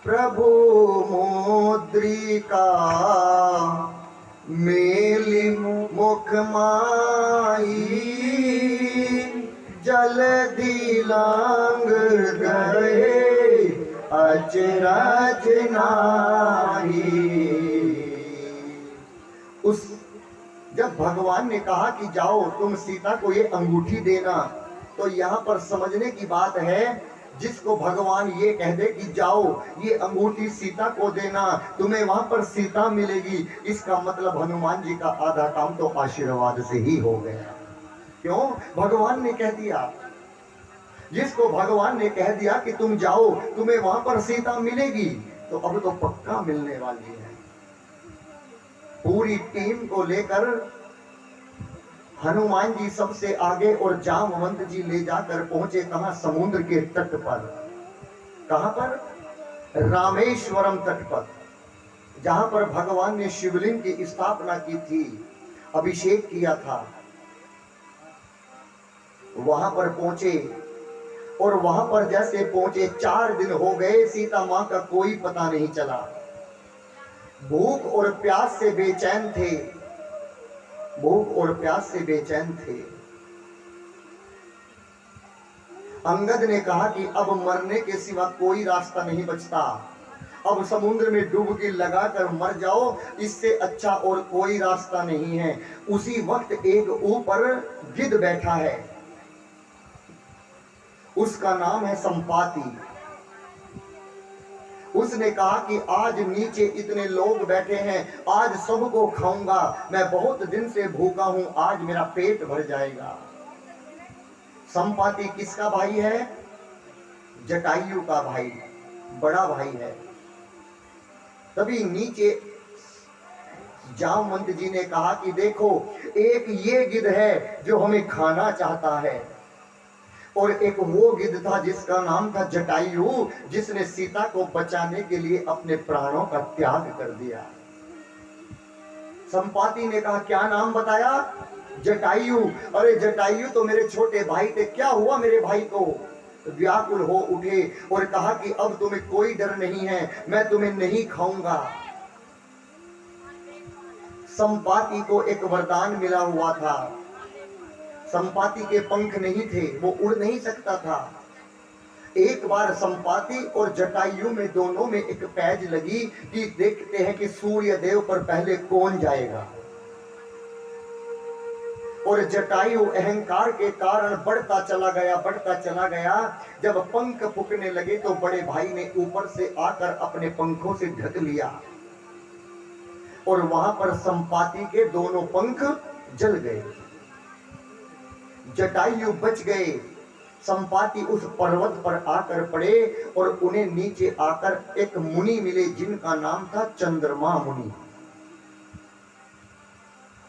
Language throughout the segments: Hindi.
प्रभु मुद्रिका मेली मुख माई, जल्दी लांग गए अचरज नाही। उस जब भगवान ने कहा कि जाओ तुम सीता को ये अंगूठी देना, तो यहाँ पर समझने की बात है, जिसको भगवान ये कह दे कि जाओ ये अंगूठी सीता को देना, तुम्हें वहां पर सीता मिलेगी, इसका मतलब हनुमान जी का आधा काम तो आशीर्वाद से ही हो गया। क्यों? भगवान ने कह दिया। जिसको भगवान ने कह दिया कि तुम जाओ तुम्हें वहां पर सीता मिलेगी, तो अब तो पक्का मिलने वाली है। पूरी टीम को लेकर हनुमान जी सबसे आगे और जामवंत जी ले जाकर पहुंचे कहां? समुद्र के तट पर। कहां पर? रामेश्वरम तट पर, जहां पर भगवान ने शिवलिंग की स्थापना की थी, अभिषेक किया था। वहां पर पहुंचे और वहां पर जैसे पहुंचे 4 दिन हो गए, सीता मां का कोई पता नहीं चला। भूख और प्यास से बेचैन थे, भूख और प्यास से बेचैन थे। अंगद ने कहा कि अब मरने के सिवा कोई रास्ता नहीं बचता, अब समुद्र में डुबकी लगाकर मर जाओ, इससे अच्छा और कोई रास्ता नहीं है। उसी वक्त एक ऊपर गिद्ध बैठा है, उसका नाम है संपाति। उसने कहा कि आज नीचे इतने लोग बैठे हैं, आज सबको खाऊंगा, मैं बहुत दिन से भूखा हूं, आज मेरा पेट भर जाएगा। संपाति किसका भाई है? जटायु का भाई, बड़ा भाई है। तभी नीचे जामवंत जी ने कहा कि देखो, एक ये गिद्ध है जो हमें खाना चाहता है, और एक वो गिद्ध था जिसका नाम था जटायु, जिसने सीता को बचाने के लिए अपने प्राणों का त्याग कर दिया। संपाति ने कहा क्या नाम बताया? जटायु। अरे जटायु तो मेरे छोटे भाई थे, क्या हुआ मेरे भाई को? व्याकुल हो उठे और कहा कि अब तुम्हें कोई डर नहीं है, मैं तुम्हें नहीं खाऊंगा। संपाति को एक वरदान मिला हुआ था। संपाति के पंख नहीं थे, वो उड़ नहीं सकता था। एक बार संपाति और जटायु में दोनों में एक पैज लगी कि देखते हैं कि सूर्य देव पर पहले कौन जाएगा। और जटायु अहंकार के कारण बढ़ता चला गया, बढ़ता चला गया। जब पंख फूकने लगे तो बड़े भाई ने ऊपर से आकर अपने पंखों से ढक लिया, और वहां पर संपाति के दोनों पंख जल गए। जटायु बच गए। संपाति उस पर्वत पर आकर पड़े और उन्हें नीचे आकर एक मुनि मिले जिनका नाम था चंद्रमा मुनि।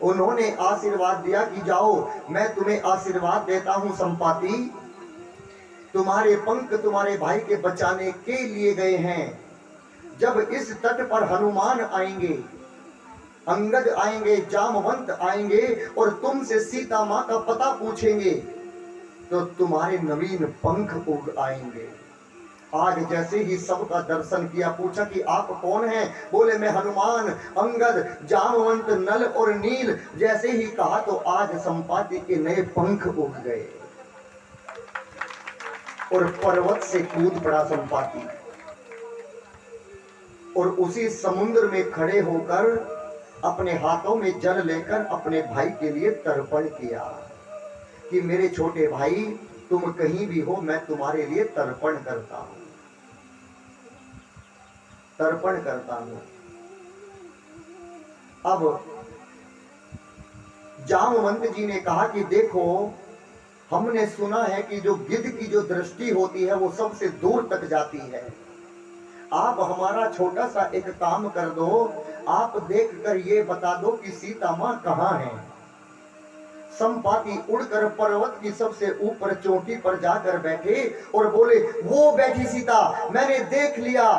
उन्होंने आशीर्वाद दिया कि जाओ मैं तुम्हें आशीर्वाद देता हूं संपाति, तुम्हारे पंख तुम्हारे भाई के बचाने के लिए गए हैं। जब इस तट पर हनुमान आएंगे, अंगद आएंगे, जामवंत आएंगे और तुमसे सीता मां का पता पूछेंगे, तो तुम्हारे नवीन पंख उग आएंगे। आज जैसे ही सबका दर्शन किया, पूछा कि आप कौन हैं? बोले मैं हनुमान, अंगद, जामवंत, नल और नील। जैसे ही कहा तो आज संपाति के नए पंख उग गए और पर्वत से कूद पड़ा संपाति, और उसी समुद्र में खड़े होकर अपने हाथों में जल लेकर अपने भाई के लिए तर्पण किया कि मेरे छोटे भाई तुम कहीं भी हो, मैं तुम्हारे लिए तर्पण करता हूं, तर्पण करता हूं। अब जामवंत जी ने कहा कि देखो, हमने सुना है कि जो गिद्ध की जो दृष्टि होती है वो सबसे दूर तक जाती है। आप हमारा छोटा सा एक काम कर दो, आप देखकर ये बता दो कि सीता मां कहां है। संपाति उड़कर पर्वत की सबसे ऊपर चोटी पर जाकर बैठे और बोले वो बैठी सीता, मैंने देख लिया,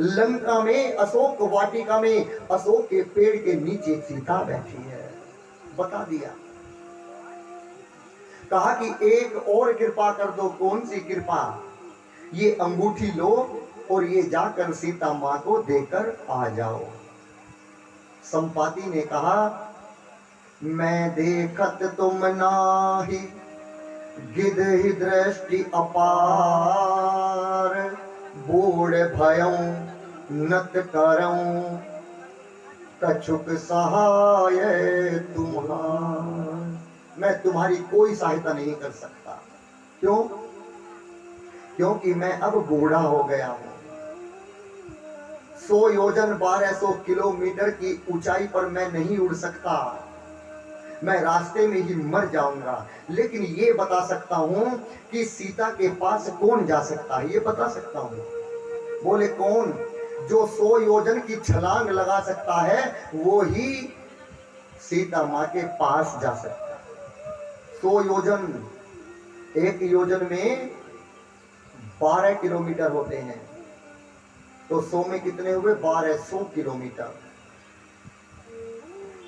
लंका में अशोक वाटिका में अशोक के पेड़ के नीचे सीता बैठी है। बता दिया। कहा कि एक और कृपा कर दो। कौन सी कृपा? ये अंगूठी लो और ये जाकर सीता माँ को देकर आ जाओ। संपाति ने कहा, मैं देखत तुम नाही गिद्ध दृष्टि अपार, बूढ़ भयं नत करऊं कछुक सहाय तुम्हार। मैं तुम्हारी कोई सहायता नहीं कर सकता। क्यों? क्योंकि मैं अब बूढ़ा हो गया हूं। 100 योजन 1200 किलोमीटर की ऊंचाई पर मैं नहीं उड़ सकता, मैं रास्ते में ही मर जाऊंगा। लेकिन ये बता सकता हूं कि सीता के पास कौन जा सकता है, ये बता सकता हूं। बोले कौन? जो 100 योजन की छलांग लगा सकता है वो ही सीता माँ के पास जा सकता है। 100 योजन, एक योजन में 12 किलोमीटर होते हैं, तो 100 में कितने हुए? 1200 किलोमीटर।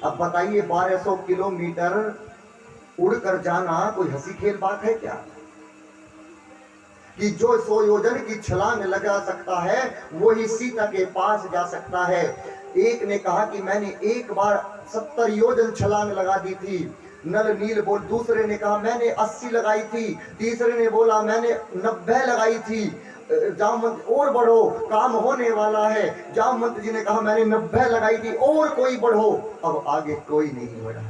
अब बताइए 1200 किलोमीटर उड़कर जाना कोई हंसी खेल बात है क्या? कि जो 100 योजन की छलांग लगा सकता है वो ही सीता के पास जा सकता है। एक ने कहा कि मैंने एक बार 70 योजन छलांग लगा दी थी, नल नील बोल। दूसरे ने कहा मैंने 80 लगाई थी। तीसरे ने बोला मैंने 90 लगाई थी। जामवंत और बढ़ो, काम होने वाला है। जामवंत जी ने कहा मैंने 90 लगाई थी, और कोई बढ़ो। अब आगे कोई नहीं बढ़ा।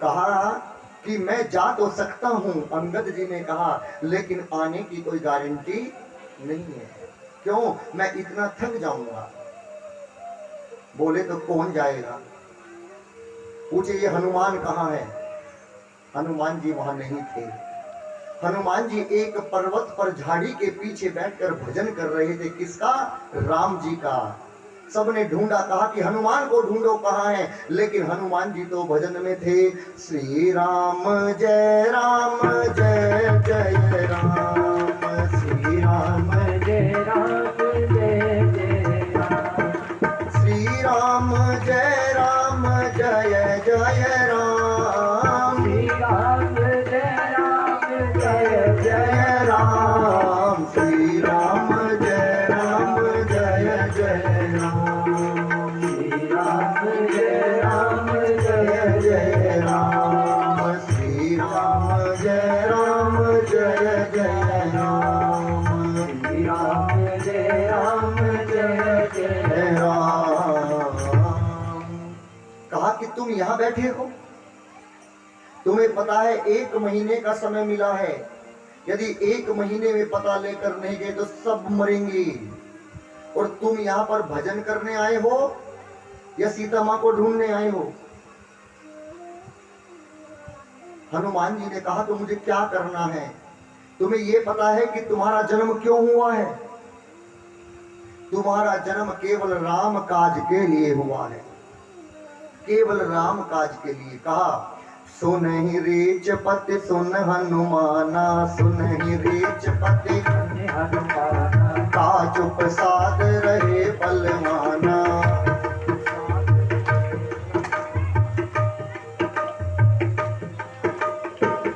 कहा कि मैं जा तो सकता हूं, अंगद जी ने कहा, लेकिन आने की कोई गारंटी नहीं है। क्यों? मैं इतना थक जाऊंगा। बोले तो कौन जाएगा? पूछे ये हनुमान कहाँ है? हनुमान जी वहां नहीं थे। हनुमान जी एक पर्वत पर झाड़ी के पीछे बैठकर भजन कर रहे थे। किसका? राम जी का। सबने ढूंढा, कहा कि हनुमान को ढूंढो कहाँ है, लेकिन हनुमान जी तो भजन में थे। श्री राम जय जय राम, श्री राम जय जय राम, श्री राम जय जय राम, श्री राम जय जय राम, श्री राम जय जय राम, श्री राम जय जय राम, श्री राम जय जय राम, श्री राम जय जय राम। कहा कि तुम यहाँ बैठे हो, तुम्हें पता है 1 महीने का समय मिला है। यदि 1 महीने में पता लेकर नहीं गए तो सब मरेंगे। और तुम यहाँ पर भजन करने आए हो या सीता माँ को ढूंढने आए हो? हनुमान जी ने कहा तो मुझे क्या करना है? तुम्हें यह पता है कि तुम्हारा जन्म क्यों हुआ है? तुम्हारा जन्म केवल राम काज के लिए हुआ है, केवल राम काज के लिए। कहा सुन ही रीच पति सुन हनुमाना, सुन ही रीच पति हनुमाना, काज प्रसाद रहे बलवाना।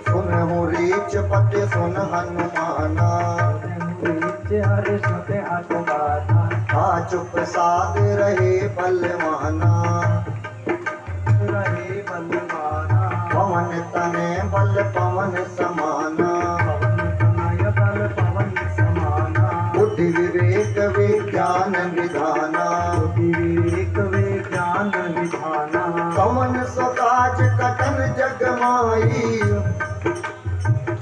सुन हो रीच पति सुन हनुमाना, काज प्रसाद रहे बलवाना, पवन तने बल पवन समाना, बुद्धि विवेक विज्ञान विधाना, पवन सुकाज कटन जगमाई,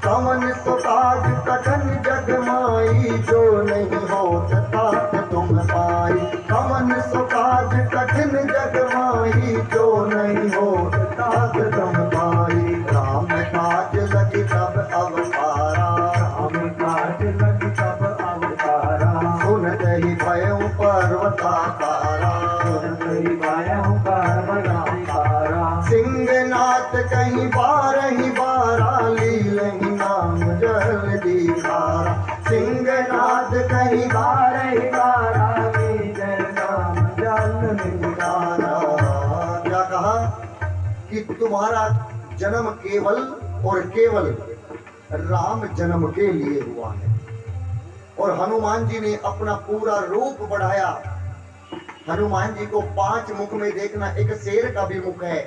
पवन सुकाज कटन जगमाई, जो नहीं होत तात तुम पाई, पवन सुकाज कठिन जगमाई, जो नहीं होत तात तुम पाई। राम काज लगी तब अवतारा, राम काज लगी तब अवतारा, सुनत ही भयं पर्वताकारा, सुनत ही भयं पर्वताकारा, सिंहनाथ कहीं बारही बारा, लीलहि नाम जल दिखारा, सिंहनाथ कहीं बारही बारा, लीलहि नाम जल दिखारा। क्या कहा कि तुम्हारा जन्म केवल और केवल राम जन्म के लिए हुआ है। और हनुमान जी ने अपना पूरा रूप बढ़ाया। हनुमान जी को 5 मुख में देखना, एक शेर का भी मुख है।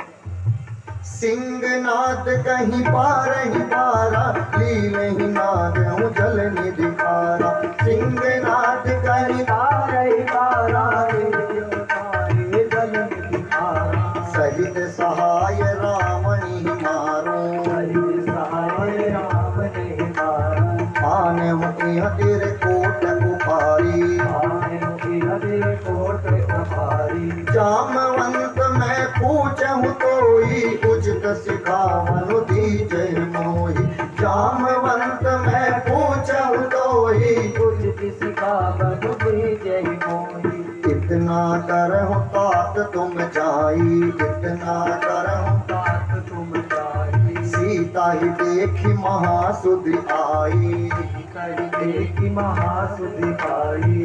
सिंहनाद कहीं पार ही पारा, लील ही नाद जल निधिकारा। सिंहनाद कहीं पार ही पारा, जल निधिकारा। सहित सहाय राम नहीं मारो, सहित सहाय राम नहीं मारो। आने मुखी तेरे कोट उपारी, आने मुखी तेरे कोट उपारी। जामवंत मैं पूछूं तोई, उचित सिखावनु दीजहि मोहि। जामवंत मैं पूछूं तोई, उचित सिखावनु दीजहि मोहि। इतना करहु तात तुम जाई, इतना करहु तात तुम जाई। सीता ही देखी महासुधि आई, देखी महासुधि आई।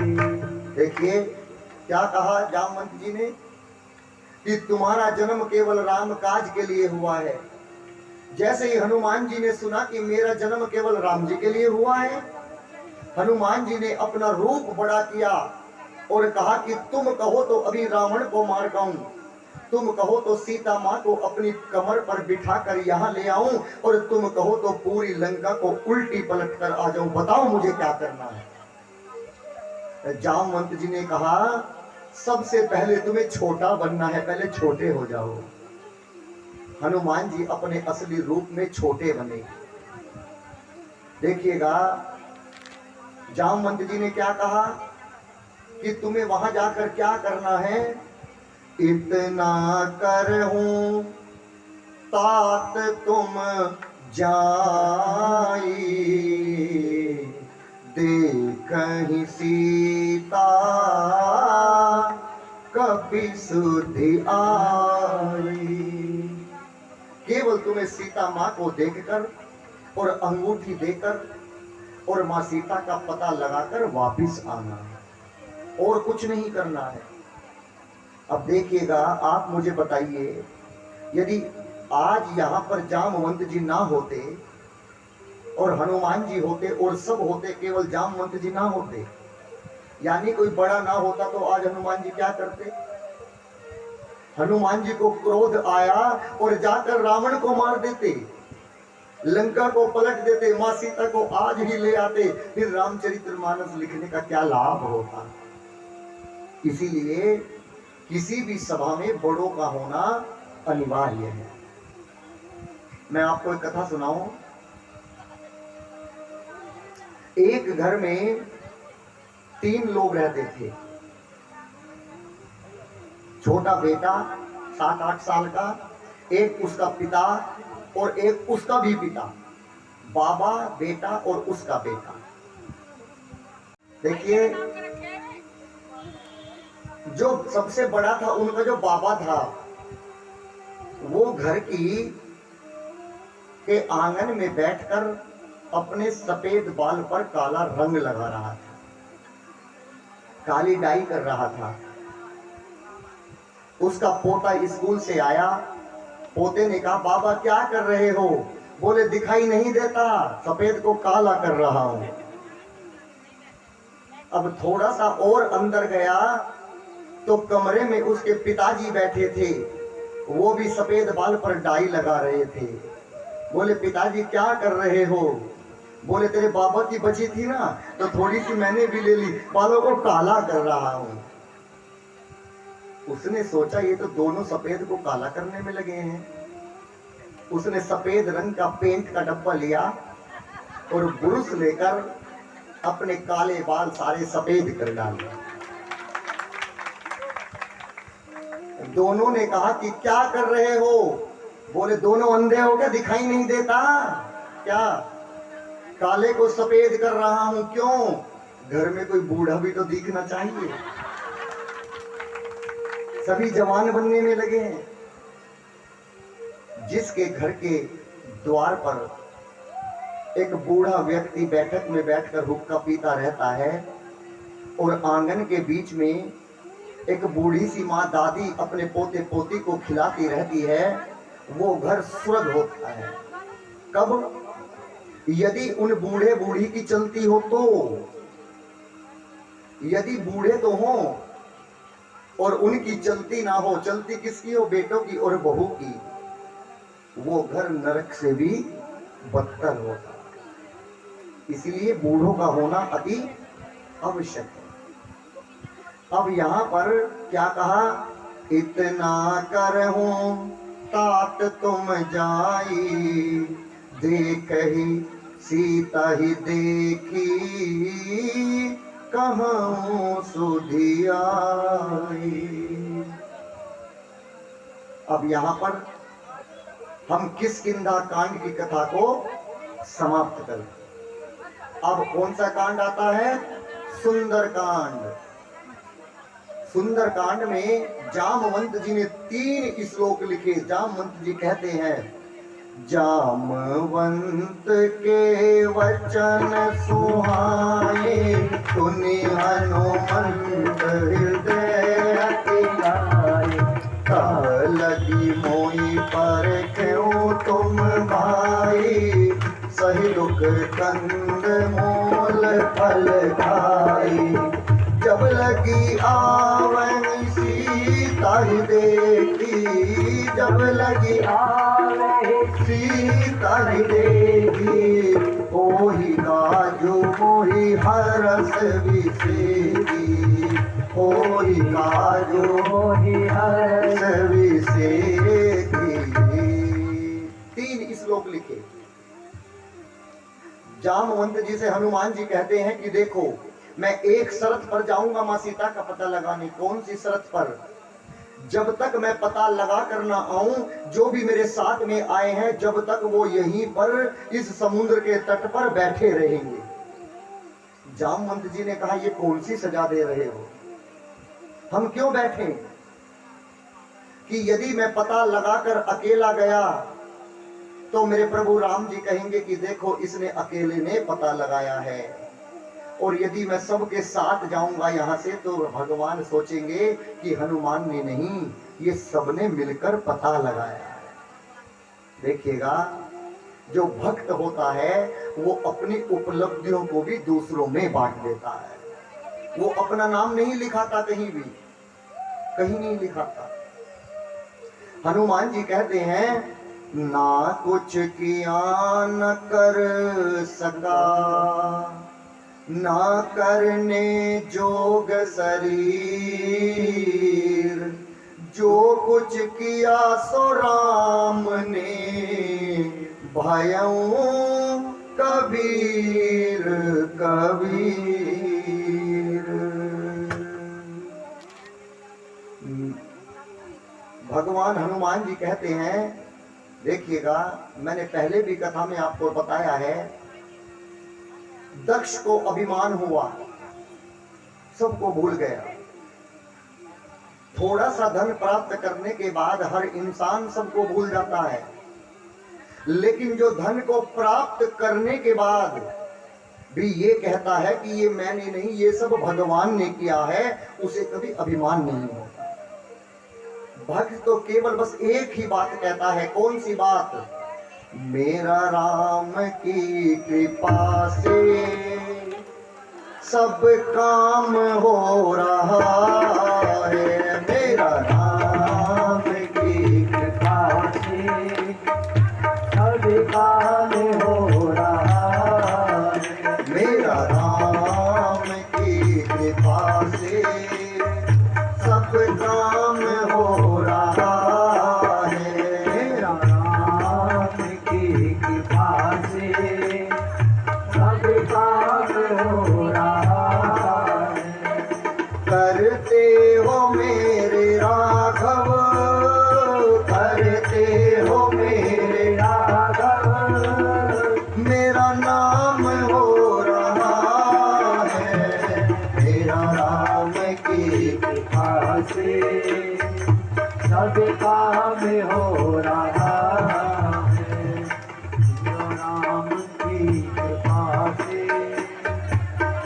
देखिए क्या कहा जामवंत जी ने कि तुम्हारा जन्म केवल राम काज के लिए हुआ है। जैसे ही हनुमान जी ने सुना कि मेरा जन्म केवल राम जी के लिए हुआ है, हनुमान जी ने अपना रूप बड़ा किया और कहा कि तुम कहो तो अभी रावण को मार पाऊं, तुम कहो तो सीता माँ को अपनी कमर पर बिठा कर यहाँ ले आऊं, और तुम कहो तो पूरी लंका को उल्टी पलट कर आ जाऊं। बताओ मुझे क्या करना है। जामवंत जी ने कहा सबसे पहले तुम्हें छोटा बनना है, पहले छोटे हो जाओ। हनुमान जी अपने असली रूप में छोटे बने। देखिएगा जामवंत जी ने क्या कहा कि तुम्हें वहां जाकर क्या करना है। इतना करहूं तात तुम जाई, देखहि सीता कपि सुधि आई। केवल तुम्हें सीता माँ को देखकर और अंगूठी देकर और माँ सीता का पता लगाकर वापिस आना है, और कुछ नहीं करना है। अब देखिएगा, आप मुझे बताइए, यदि आज यहाँ पर जामवंत जी ना होते और हनुमान जी होते और सब होते, केवल जामवंत जी ना होते, यानी कोई बड़ा ना होता, तो आज हनुमान जी क्या करते। हनुमान जी को क्रोध आया और जाकर रावण को मार देते, लंका को पलट देते, माँ सीता को आज ही ले आते, फिर रामचरितमानस लिखने का क्या लाभ होता। इसीलिए किसी भी सभा में बड़ों का होना अनिवार्य है। मैं आपको एक कथा सुनाऊं। एक घर में 3 लोग रहते थे। छोटा बेटा 7-8 साल का, एक उसका पिता और एक उसका भी पिता, बाबा, बेटा और उसका बेटा। देखिए, जो सबसे बड़ा था, उनका जो बाबा था, वो घर के आंगन में बैठकर अपने सफेद बाल पर काला रंग लगा रहा था, काली डाई कर रहा था। उसका पोता स्कूल से आया, पोते ने कहा बाबा क्या कर रहे हो। बोले दिखाई नहीं देता, सफेद को काला कर रहा हूं। अब थोड़ा सा और अंदर गया तो कमरे में उसके पिताजी बैठे थे, वो भी सफेद बाल पर डाई लगा रहे थे। बोले पिताजी क्या कर रहे हो। बोले तेरे बाबा की बची थी ना, तो थोड़ी सी मैंने भी ले ली, बालों को काला कर रहा हूं। उसने सोचा ये तो दोनों सफेद को काला करने में लगे हैं। उसने सफेद रंग का पेंट का डब्बा लिया और ब्रश लेकर अपने काले बाल सारे सफेद कर डाले। दोनों ने कहा कि क्या कर रहे हो। बोले दोनों अंधे हो क्या, दिखाई नहीं देता क्या। काले को सफेद कर रहा हूं। क्यों, घर में कोई बूढ़ा भी तो दिखना चाहिए। सभी जवान बनने में लगे हैं। जिसके घर के द्वार पर एक बूढ़ा व्यक्ति बैठक में बैठकर हुक्का पीता रहता है और आंगन के बीच में एक बूढ़ी सी माँ दादी अपने पोते पोती को खिलाती रहती है, वो घर स्वर्ग होता है। कब, यदि उन बूढ़े बूढ़ी की चलती हो तो, यदि बूढ़े तो हो और उनकी चलती ना हो, चलती किसकी हो? बेटों की और बहू की, वो घर नरक से भी बदतर होता। इसलिए बूढ़ों का होना अति आवश्यक है। अब यहां पर क्या कहा? इतना करहूं तात तुम जाई, देख ही सीता ही देखी, कहूं सुधी आई। अब यहां पर हम किष्किंधा कांड की कथा को समाप्त करें। अब कौन सा कांड आता है? सुंदर कांड। सुंदर कांड में जामवंत जी ने 3 श्लोक लिखे। जामवंत जी कहते हैं, जामवंत के वचन सुहाए, सुनि हनुमंत हृदय अतिगाए, कह लगी मोई पर क्यों तुम भाई, सही दुख कंद मोल फल खाई, जब लगी आवन सीता ही देखी, जब लगी आवन सीता ही देखी, ओहि काजू मोहि हरस विसेरी, ओहि काजू मोहि हरस विसेरी। 3 श्लोक लिखे। जामवंत जी से हनुमान जी कहते हैं कि देखो, मैं एक शर्त पर जाऊंगा मां सीता का पता लगाने। कौन सी शर्त पर? जब तक मैं पता लगा कर ना आऊं, जो भी मेरे साथ में आए हैं, जब तक वो यहीं पर इस समुद्र के तट पर बैठे रहेंगे। जामवंत जी ने कहा, ये कौन सी सजा दे रहे हो? हम क्यों बैठे? कि यदि मैं पता लगाकर अकेला गया तो मेरे प्रभु राम जी कहेंगे कि देखो, इसने अकेले ने पता लगाया है। और यदि मैं सबके साथ जाऊंगा यहां से, तो भगवान सोचेंगे कि हनुमान ने नहीं, ये सबने मिलकर पता लगाया है। देखिएगा, जो भक्त होता है वो अपनी उपलब्धियों को भी दूसरों में बांट देता है। वो अपना नाम नहीं लिखाता, कहीं भी कहीं नहीं लिखाता। हनुमान जी कहते हैं, ना कुछ किया न कर सका, ना करने जोग शरीर, जो कुछ किया सो राम ने, भयऊ कबीर कबीर। भगवान हनुमान जी कहते हैं, देखिएगा, मैंने पहले भी कथा में आपको बताया है, दक्ष को अभिमान हुआ, सबको भूल गया। थोड़ा सा धन प्राप्त करने के बाद हर इंसान सबको भूल जाता है, लेकिन जो धन को प्राप्त करने के बाद भी ये कहता है कि ये मैंने नहीं, ये सब भगवान ने किया है, उसे कभी अभिमान नहीं होता। भक्त तो केवल बस एक ही बात कहता है। कौन सी बात? मेरा राम की कृपा से सब काम हो रहा है, मेरा राम की कृपा से सब काम हो रहा है, मेरा राम की कृपा से सब काम हो रहा है, मेरा राम की कृपा से सब काम हो रहा है। करते हो मेरे राघव, करते हो मेरे राघव, मेरा नाम हो रहा है, मेरा राम की कृपा से सब काम हो रहा है, राम की कृपा से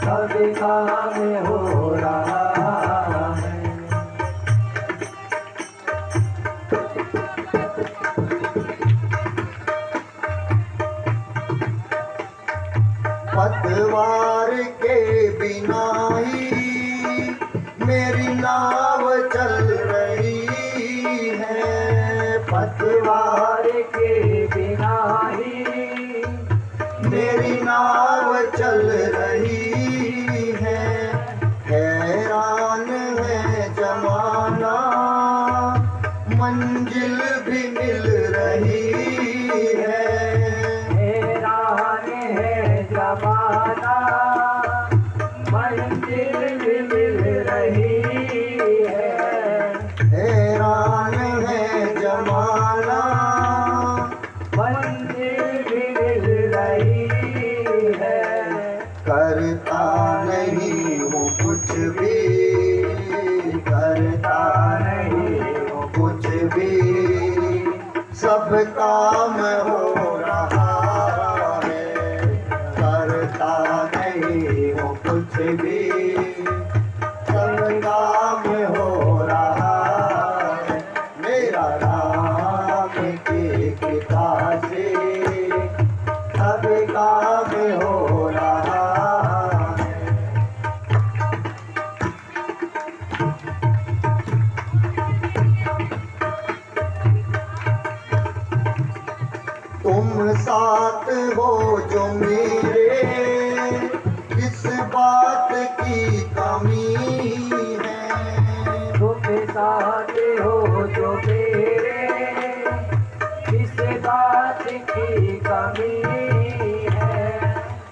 सब काम हो रहा है। पतवार के बिना ही मेरी नाव चल रही है, पतवार के बिना ही मेरी नाव चल रही है। हैरान है जमाना, मंजिल भी मिल रही है। हैरान है जमाना, मंजिल भी मिल रही है। हैरान है जमाना, मंजिल भी मिल रही है। करता नहीं हूँ कुछ भी, करता नहीं हूँ कुछ भी, सब काम हो रहा है। करता नहीं हूँ कुछ भी, सब काम हो रहा है। मेरा राम की कृपा से सब काम हो रहा है। तुम साथ हो जो मेरे, किस बात की कमी है। तुम साथ हो जो मेरे, किस बात की कमी है।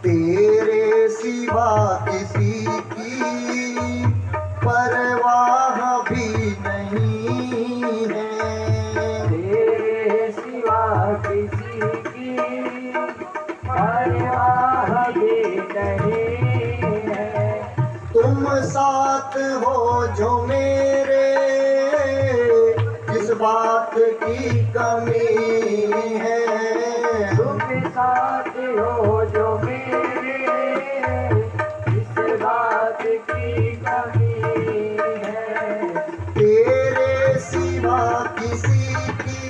तेरे सिवा किसी की परवाह भी नहीं है। तेरे सिवा किसी की परवाह भी नहीं है। तुम साथ हो जो मेरे, किस बात की कमी है। तुम साथ हो जो मेरे, किस बात की कमी है। तेरे सिवा किसी की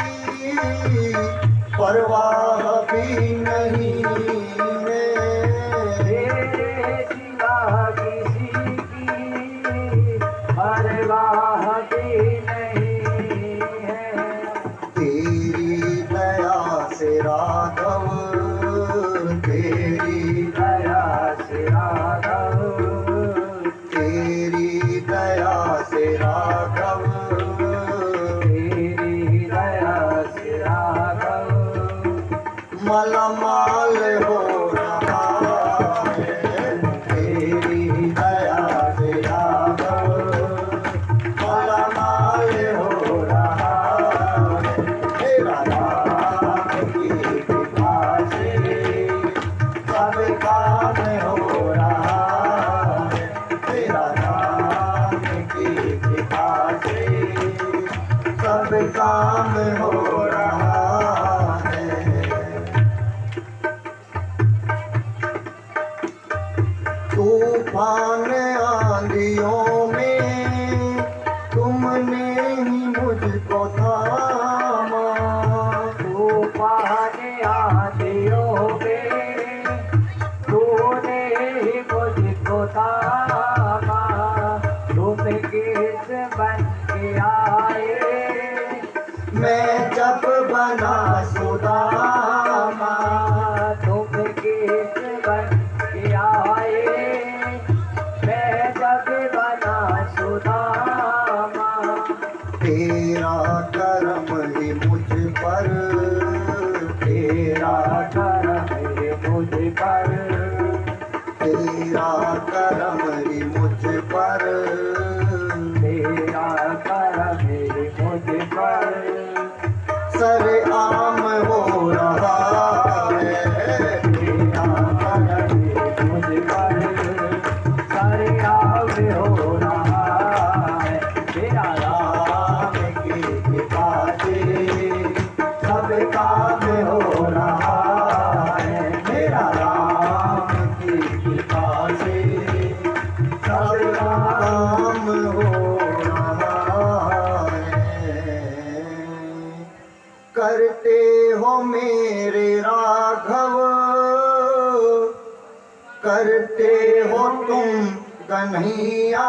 परवाह भी नहीं है। तेरे सिवा किसी की परवाह भी नहीं है। तेरी दया से राघव, तेरी दया से राघव, तेरी दया से राघव, तेरी दया से राघव, मालामाल हो रहा है। तेरी दया से राघव, मालामाल हो रहा है। तेरा राम की कृपा से सब काम हो रहा है। तेरा राम की कृपा से सब काम हो रहा है। तूफान आंधियों में तुमने ही मुझको थामा। तूफान आंधियों में तूने ही मुझको थामा। तुम किस बन के आए, मैं जब बना सुदामा। तुम किस बन के आए, मैं जब बना सुदामा। तेरा करम ही मुझ पर, तेरा करम है मुझ पर, तेरा करम ही करते हो तुम कन्हैया,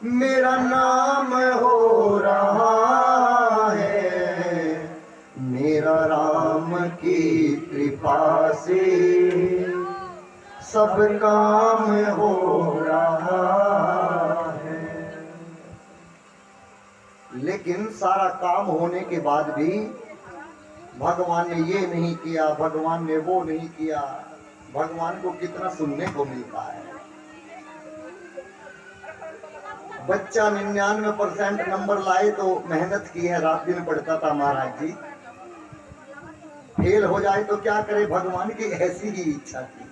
मेरा नाम हो रहा है, मेरा राम की कृपा से सब काम हो रहा है। लेकिन सारा काम होने के बाद भी भगवान ने ये नहीं किया, भगवान ने वो नहीं किया। भगवान को कितना सुनने को मिलता है। बच्चा 99% नंबर लाए तो मेहनत की है, रात दिन पढ़ता था महाराज जी। फेल हो जाए तो क्या करे, भगवान की ऐसी ही इच्छा थी।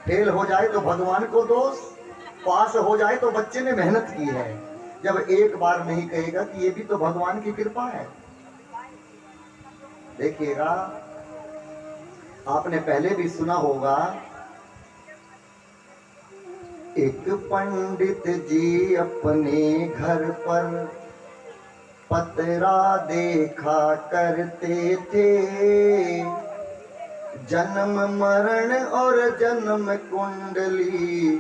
फेल हो जाए तो भगवान को दोष, पास हो जाए तो बच्चे ने मेहनत की है। जब एक बार नहीं कहेगा कि ये भी तो भगवान की कृपा है। देखिएगा, आपने पहले भी सुना होगा, एक पंडित जी अपने घर पर पतरा देखा करते थे, जन्म मरण और जन्म कुंडली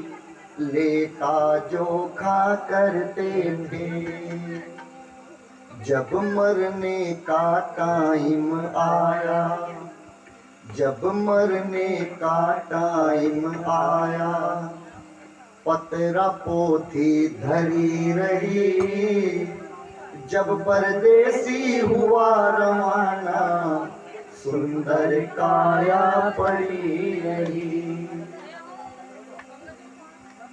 लेखा जोखा करते थे। जब मरने का टाइम आया, जब मरने का टाइम आया, पतरा पोथी धरी रही। जब परदेसी हुआ रवाना, सुंदर काया पड़ी रही।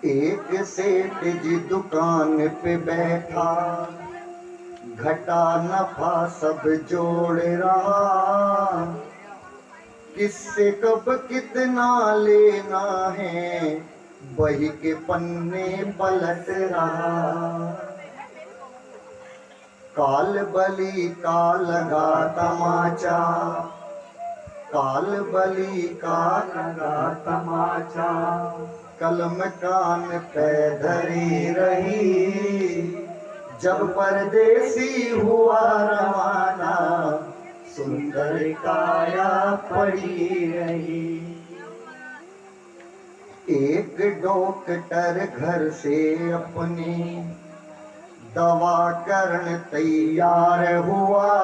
एक सेठ जी दुकान पे बैठा, घटा नफा सब जोड़ रहा। किससे कब कितना लेना है, बही के पन्ने पलट रहा। काल बली का लगा तमाचा, काल बली का लगा तमाचा, कलम कान पे धरी रही। जब परदेसी हुआ रवाना, सुंदर काया पड़ी रही। एक डॉक्टर घर से अपनी दवा करने तैयार हुआ।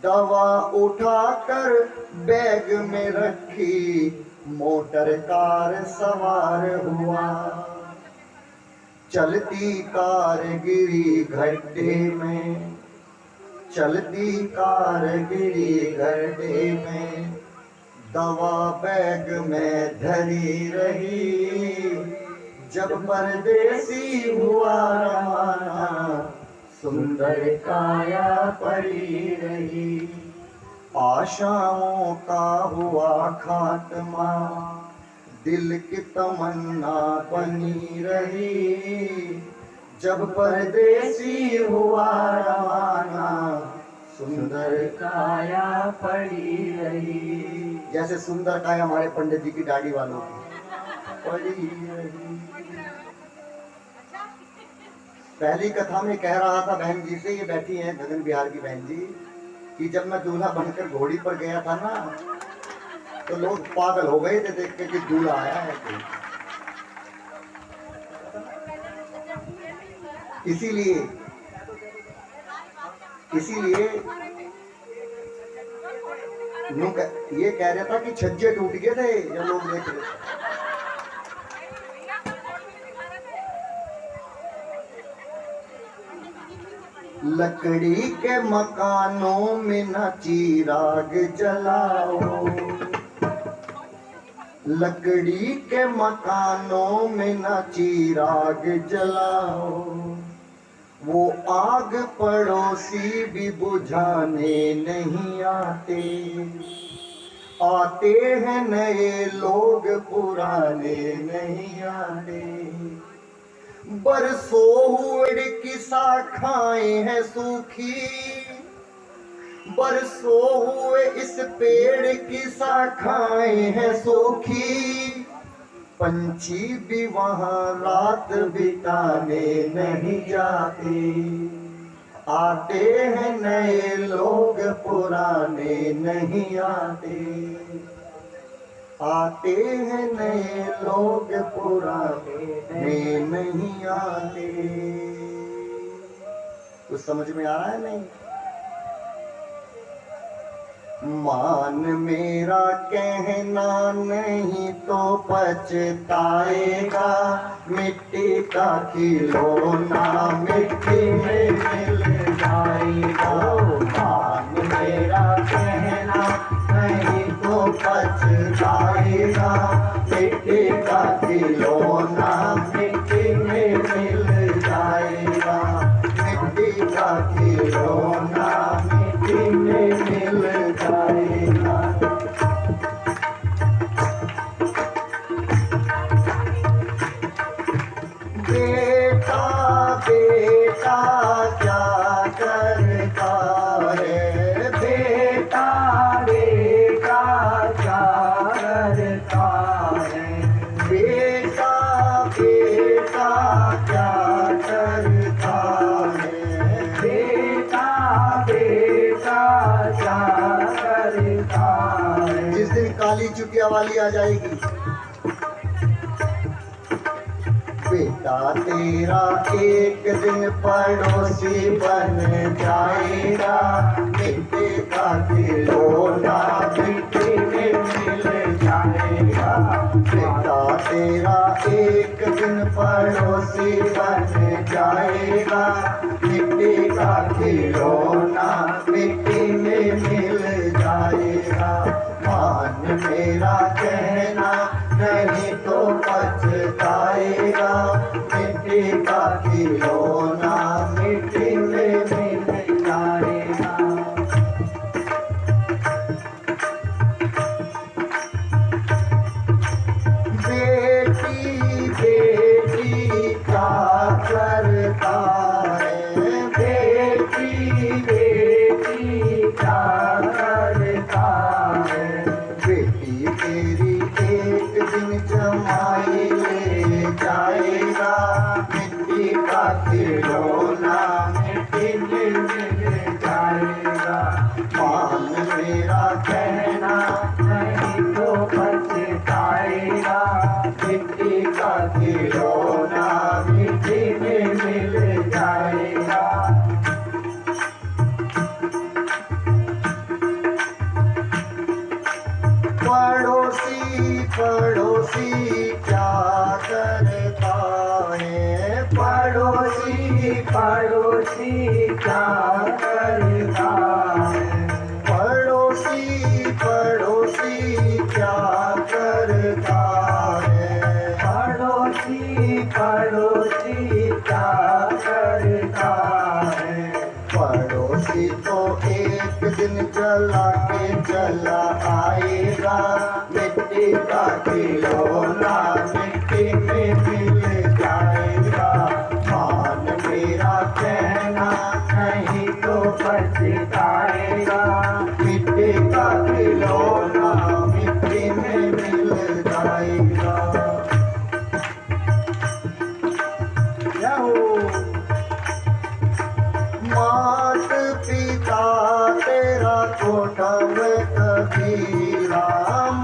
दवा उठाकर बैग में रखी, मोटर कार सवार हुआ। चलती कार गिरी गड्ढे में, चलती कार गिरी गड्ढे में, दवा बैग में धरी रही। जब परदेसी हुआ रवाना, सुंदर काया पड़ी रही। आशाओं का हुआ खात्मा, दिल की तमन्ना बनी रही। जब परदेसी हुआ रवाना, सुंदर काया पड़ी रही। जैसे सुंदर काया हमारे पंडित जी की दाढ़ी वालों की पड़ी रही। पहली कथा में कह रहा था बहन जी से, ये बैठी हैं गगन बिहार की बहन जी, कि जब मैं दूल्हा बनकर घोड़ी पर गया था ना, तो लोग पागल हो गए थे देख के कि दूल्हा आया है कोई। इसीलिए ये कह रहा था कि छज्जे टूट गए थे जब लोग देख रहे थे। लकड़ी के मकानों में न चिराग जलाओ, लकड़ी के मकानों में न चिराग जलाओ। वो आग पड़ोसी भी बुझाने नहीं आते, आते हैं नए लोग पुराने नहीं आते। बरसों हुए की शाखाएं हैं सूखी, बरसों हुए इस पेड़ की शाखाएं हैं सूखी। पंछी भी वहां रात बिताने नहीं जाते, आते हैं नए लोग पुराने नहीं आते। आते हैं नए लोग पुराने नहीं आते। कुछ समझ में आ रहा है नहीं? मान मेरा कहना नहीं तो पछताएगा, मिट्टी का खिलौना मिट्टी में मिल जाएगा। मान मेरा कहना नहीं तो पछताएगा, मिट्टी का खिलौना मिट्टी में मिल जाएगा। मिट्टी का खिलौना मिट्टी में मिल जाएगा। बेटा बेटा क्या करता है, बेटा बेटा क्या करता है, बेटा बेटा क्या करता है, बेटा बेटा क्या करता है। जिस दिन काली चुटिया वाली आ जाएगी, बेटा तेरा एक दिन पड़ोसी बन जाएगा, मिट्टी का खिलौना मिट्टी में मिल जाएगा। बेटा तेरा एक दिन पड़ोसी बन जाएगा, मिट्टी का खिलौना मिट्टी में मिल जाएगा। मान मेरा कहना नहीं तो पछताएगा, मिट्टी का खिलौना मिट्टी में मिल जाएगा। बेटी बेटी क्या करता है, बेटी बेटी क्या करता है, बेटी तेरी एक दिन जमाई ले जाएगा, मिट्टी का खिलौना मिट्टी में मिल जाएगा। मान मेरा कहना नहीं तो पछताएगा, मिट्टी का खिलौना मिट्टी में मिल जाएगा। पड़ोसी पड़ोसी क्या करता है, पड़ोसी पड़ोसी क्या करता है, पड़ोसी पड़ोसी क्या करता है, पड़ोसी पड़ोसी क्या करता है। पड़ोसी तो एक दिन चला के चला आएगा, मिट्टी का खिलौना मिट्टी में मिल जाएगा। मान मेरा कहना नहीं तो पछताएगा, मिट्टी का खिलौना मिट्टी में मिल जाएगा। मात पिता तेरा कोटम कबीरा,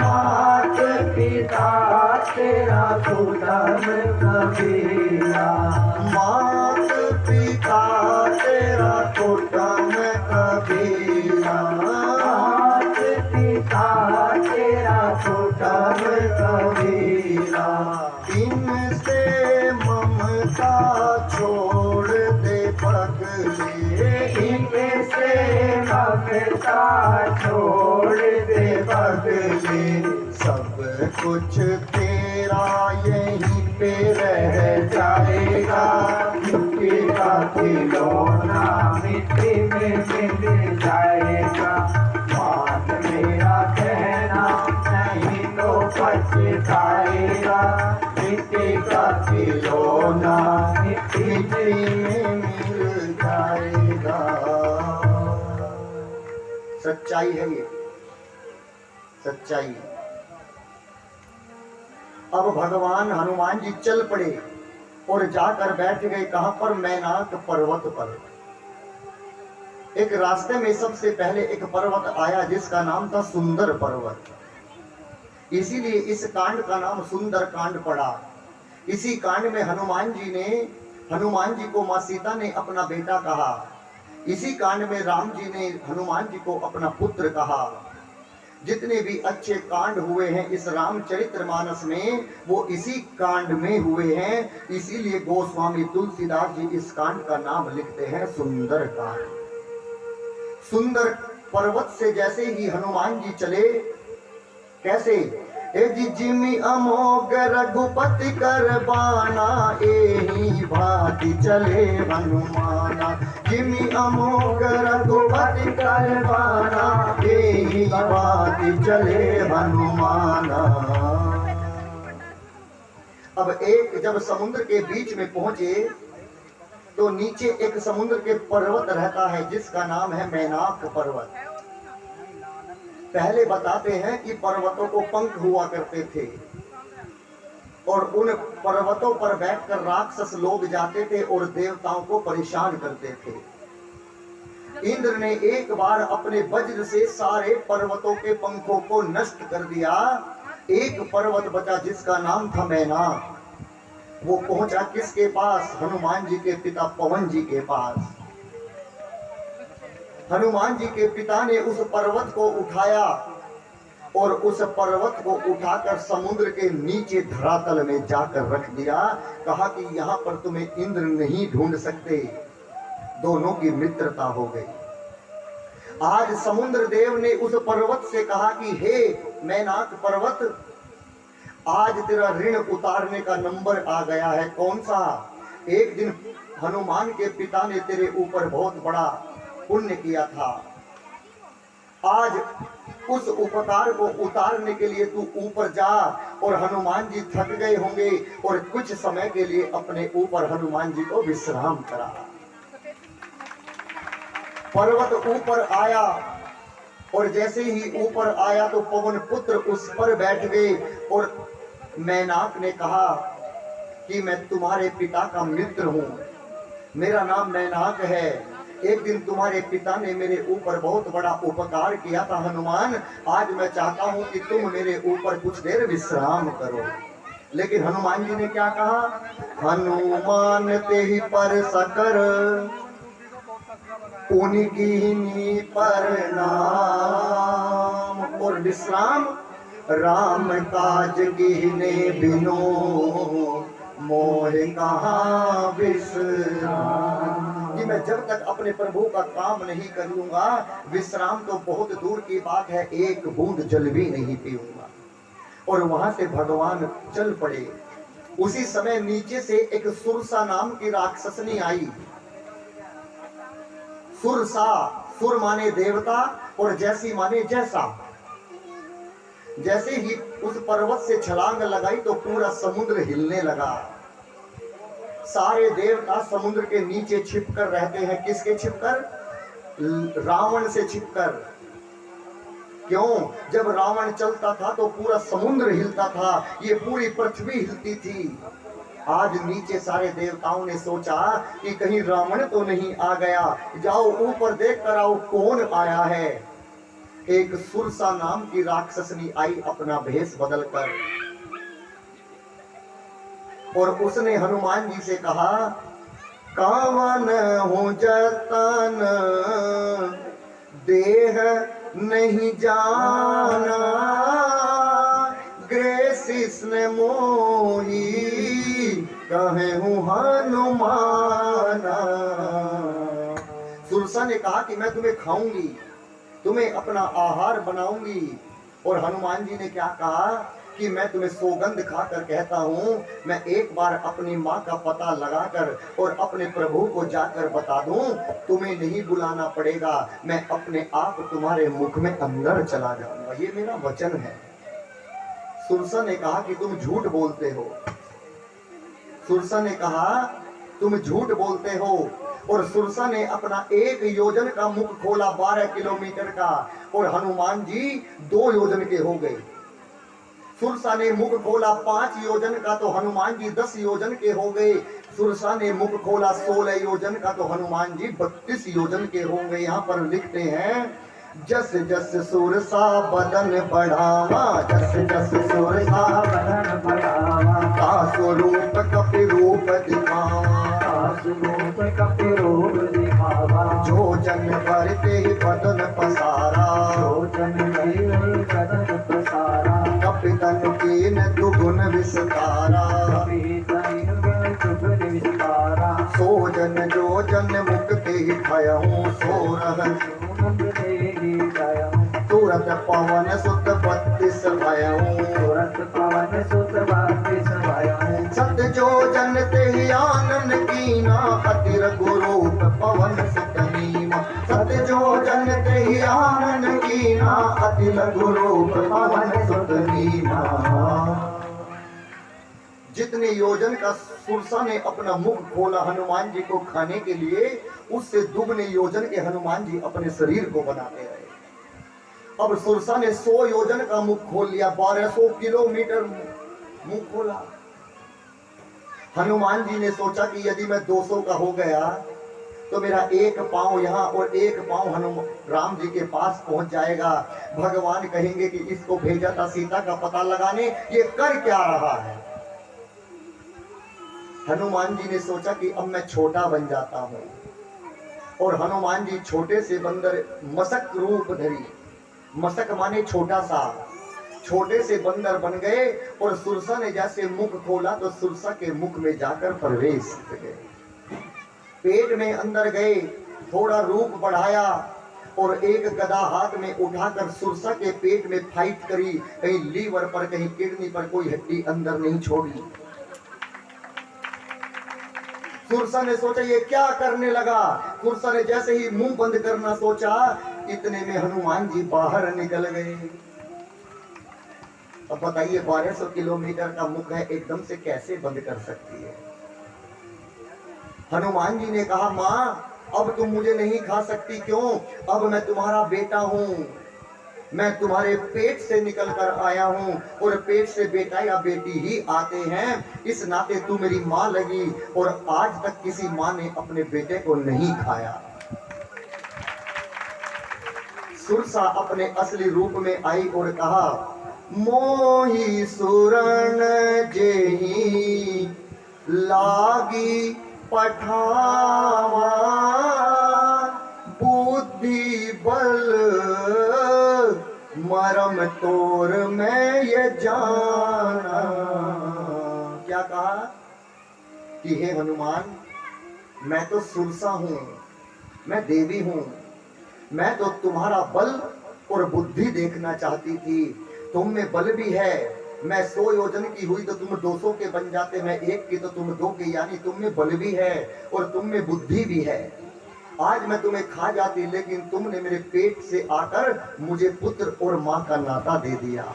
मात पिता तेरा कोटम कबीरा, मात पिता तेरा कोटम कबीरा, मात पिता तेरा कोटम कबीरा। इनसे ममता छोड़ दे पगले, इनसे ममता छोड़ दे पगले, सब कुछ तेरा यहीं पे रह जाएगा, मिट्टी का खिलौना मिट्टी में मिल जाएगा। मान मेरा कहना नहीं तो पछताएगा, मिट्टी का खिलौना मिट्टी में मिल जाएगा। सच्चाई है ये, सच्चाई। अब भगवान हनुमान जी चल पड़े और जाकर बैठ गए कहां पर, मैनाक पर्वत पर। एक रास्ते में सबसे पहले एक पर्वत आया जिसका नाम था सुंदर पर्वत। इसीलिए इस कांड का नाम सुंदर कांड पड़ा। इसी कांड में हनुमान जी को माँ सीता ने अपना बेटा कहा। इसी कांड में राम जी ने हनुमान जी को अपना पुत्र कहा। जितने भी अच्छे कांड हुए हैं इस रामचरितमानस में, वो इसी कांड में हुए हैं। इसीलिए गोस्वामी तुलसीदास जी इस कांड का नाम लिखते हैं सुंदर कांड। सुंदर पर्वत से जैसे ही हनुमान जी चले, कैसे? ए जी जिमि अमोघ रघुपति कर बाना, एही भांति चले हनुमाना। जिमि अमोघ रघुपति कर बाना, एही भांति चले हनुमाना। अब जब समुद्र के बीच में पहुंचे तो नीचे एक समुद्र के पर्वत रहता है जिसका नाम है मैनाक पर्वत। पहले बताते हैं कि पर्वतों को पंख हुआ करते थे और उन पर्वतों पर बैठकर राक्षस लोग जाते थे और देवताओं को परेशान करते थे। इंद्र ने एक बार अपने वज्र से सारे पर्वतों के पंखों को नष्ट कर दिया। एक पर्वत बचा जिसका नाम था मैनाक। वो पहुंचा किसके पास? हनुमान जी के पिता पवन जी के पास। हनुमान जी के पिता ने उस पर्वत को उठाया और उस पर्वत को उठाकर समुद्र के नीचे धरातल में जाकर रख दिया। कहा कि यहाँ पर तुम्हें इंद्र नहीं ढूंढ सकते। दोनों की मित्रता हो गई। आज समुद्र देव ने उस पर्वत से कहा कि हे मैनाक पर्वत, आज तेरा ऋण उतारने का नंबर आ गया है। कौन सा? एक दिन हनुमान के पिता ने तेरे ऊपर बहुत बड़ा पुण्य किया था। आज उस उपकार को उतारने के लिए तू ऊपर जा। और हनुमान जी थक गए होंगे और कुछ समय के लिए अपने ऊपर हनुमान जी को विश्राम करा। पर्वत ऊपर आया और जैसे ही ऊपर आया तो पवन पुत्र उस पर बैठ गए और मैनाक ने कहा कि मैं तुम्हारे पिता का मित्र हूं, मेरा नाम मैनाक है। एक दिन तुम्हारे पिता ने मेरे ऊपर बहुत बड़ा उपकार किया था हनुमान। आज मैं चाहता हूं कि तुम मेरे ऊपर कुछ देर विश्राम करो। लेकिन हनुमान जी ने क्या कहा? हनुमान ते ही पर सकर उनकी पर नाम, और विश्राम राम काज कीने बिनो मोह कहाँ विश्राम। कि मैं जब तक अपने प्रभु का काम नहीं कर लूंगा, विश्राम तो बहुत दूर की बात है, एक बूंद जल भी नहीं पीऊंगा। और वहां से भगवान चल पड़े। उसी समय नीचे से एक सुरसा नाम की राक्षसनी आई। सुरसा, सुर माने देवता और जैसी माने जैसा। जैसे ही उस पर्वत से छलांग लगाई तो पूरा समुद्र हिलने लगा। सारे देवता समुद्र के नीचे छिपकर रहते हैं। किसके छिपकर? रावण से छिपकर। क्यों? जब रावण चलता था तो पूरा समुद्र हिलता था, ये पूरी पृथ्वी हिलती थी। आज नीचे सारे देवताओं ने सोचा कि कहीं रावण तो नहीं आ गया, जाओ ऊपर देख कर आओ कौन आया है। एक सुरसा नाम की राक्षसनी आई अपना भेष बदलकर, और उसने हनुमान जी से कहा, कावन हो जतन देह नहीं जाना, ग्रेसिस ने मोही कहे हूँ हनुमाना। सुरसा ने कहा कि मैं तुम्हें खाऊंगी, तुम्हें अपना आहार बनाऊंगी। और हनुमान जी ने क्या कहा कि मैं तुम्हें सौगंध खाकर कहता हूं, मैं एक बार अपनी माँ का पता लगाकर और अपने प्रभु को जाकर बता दूं, तुम्हें नहीं बुलाना पड़ेगा, मैं अपने आप तुम्हारे मुख में अंदर चला जाऊंगा। ये मेरा वचन है। सुरसा ने कहा कि तुम झूठ बोलते हो। सुरसा ने कहा तुम झूठ बोलते हो। और सुरसा ने अपना 1 योजन का मुख खोला 12 किलोमीटर का, और हनुमान जी 2 योजन के हो गए। सुरसा ने मुख खोला 5 योजन का तो हनुमान जी 10 योजन के हो गए। सुरसा ने मुख खोला 16 योजन का तो हनुमान जी 32 योजन के हो गए। यहाँ पर लिखते हैं जस जस सुरसा बदन बढ़ावा, जस जस सुरसा बदन बढ़ावा, का स्वरूप कपि रूप दिखावा, स्वरूप कपि रूप दिखावा, जो जन भरते बदन पसारा, जो जन भरते बदन पसारा, कपि तन कीन दुगुन विस्तारा, कपि तन दुगुन विस्तारा, सो जन जो जन मुक्ति भयहूँ सो रह, तुरत पवन सुत 32 भयहूँ, तुरंत पवन सुत 32 भयहूँ, सत जो जन ते आनन कीना, अति रघुरूप पवन सुत नीमा, सत जो जन ते आनन कीना, अति रघुरूप पवन सुत नीमा। जितने योजन का सुरसा ने अपना मुख खोला हनुमान जी को खाने के लिए, उससे दुगने योजन के हनुमान जी अपने शरीर को बनाते रहे। अब सुरसा ने 100 योजन का मुख खोल लिया, 1200 किलोमीटर मुंह खोला। हनुमान जी ने सोचा कि यदि मैं 200 का हो गया तो मेरा एक पांव यहाँ और एक पांव हनुमान राम जी के पास पहुंच जाएगा। भगवान कहेंगे कि इसको भेजा था सीता का पता लगाने, ये कर क्या रहा है। हनुमान जी ने सोचा कि अब मैं छोटा बन जाता हूं, और हनुमान जी छोटे से बंदर मसक रूप धरी, मसक माने छोटा सा, छोटे से बंदर बन गए। और सुरसा ने जैसे मुख खोला तो सुरसा के मुख में जाकर प्रवेश कर गए, पेट में अंदर गए, थोड़ा रूप बढ़ाया और एक गदा हाथ में उठाकर सुरसा के पेट में फाइट करी। कहीं लीवर पर, कहीं किडनी पर कोई हड्डी अंदर नहीं छोड़ी। सुरसा ने सोचा ये क्या करने लगा। सुरसा ने जैसे ही मुंह बंद करना सोचा, इतने में हनुमान जी बाहर निकल गए। अब बताइए 1200 किलोमीटर का मुख है, एकदम से कैसे बंद कर सकती है। हनुमान जी ने कहा, माँ अब तुम मुझे नहीं खा सकती, क्यों? अब मैं तुम्हारा बेटा हूं, मैं तुम्हारे पेट से निकल कर आया हूं, और पेट से बेटा या बेटी ही आते हैं, इस नाते तू मेरी माँ लगी, और आज तक किसी माँ ने अपने बेटे को नहीं खाया। सुरसा अपने असली रूप में आई और कहा, मोही सुरण जेही लागी पठावा, बुद्धि बल मरम तोर मैं ये जाना। क्या कहा कि हे हनुमान, मैं तो सुरसा हूं, मैं देवी हूं, मैं तो तुम्हारा बल और बुद्धि देखना चाहती थी। तुम में बल भी है, मैं 100 योजन की हुई तो तुम 200 के बन जाते, मैं 1 की तो तुम 2 के, यानी तुम में बल भी है और तुम में बुद्धि भी है। आज मैं तुम्हें खा जाती, लेकिन तुमने मेरे पेट से आकर मुझे पुत्र और माँ का नाता दे दिया,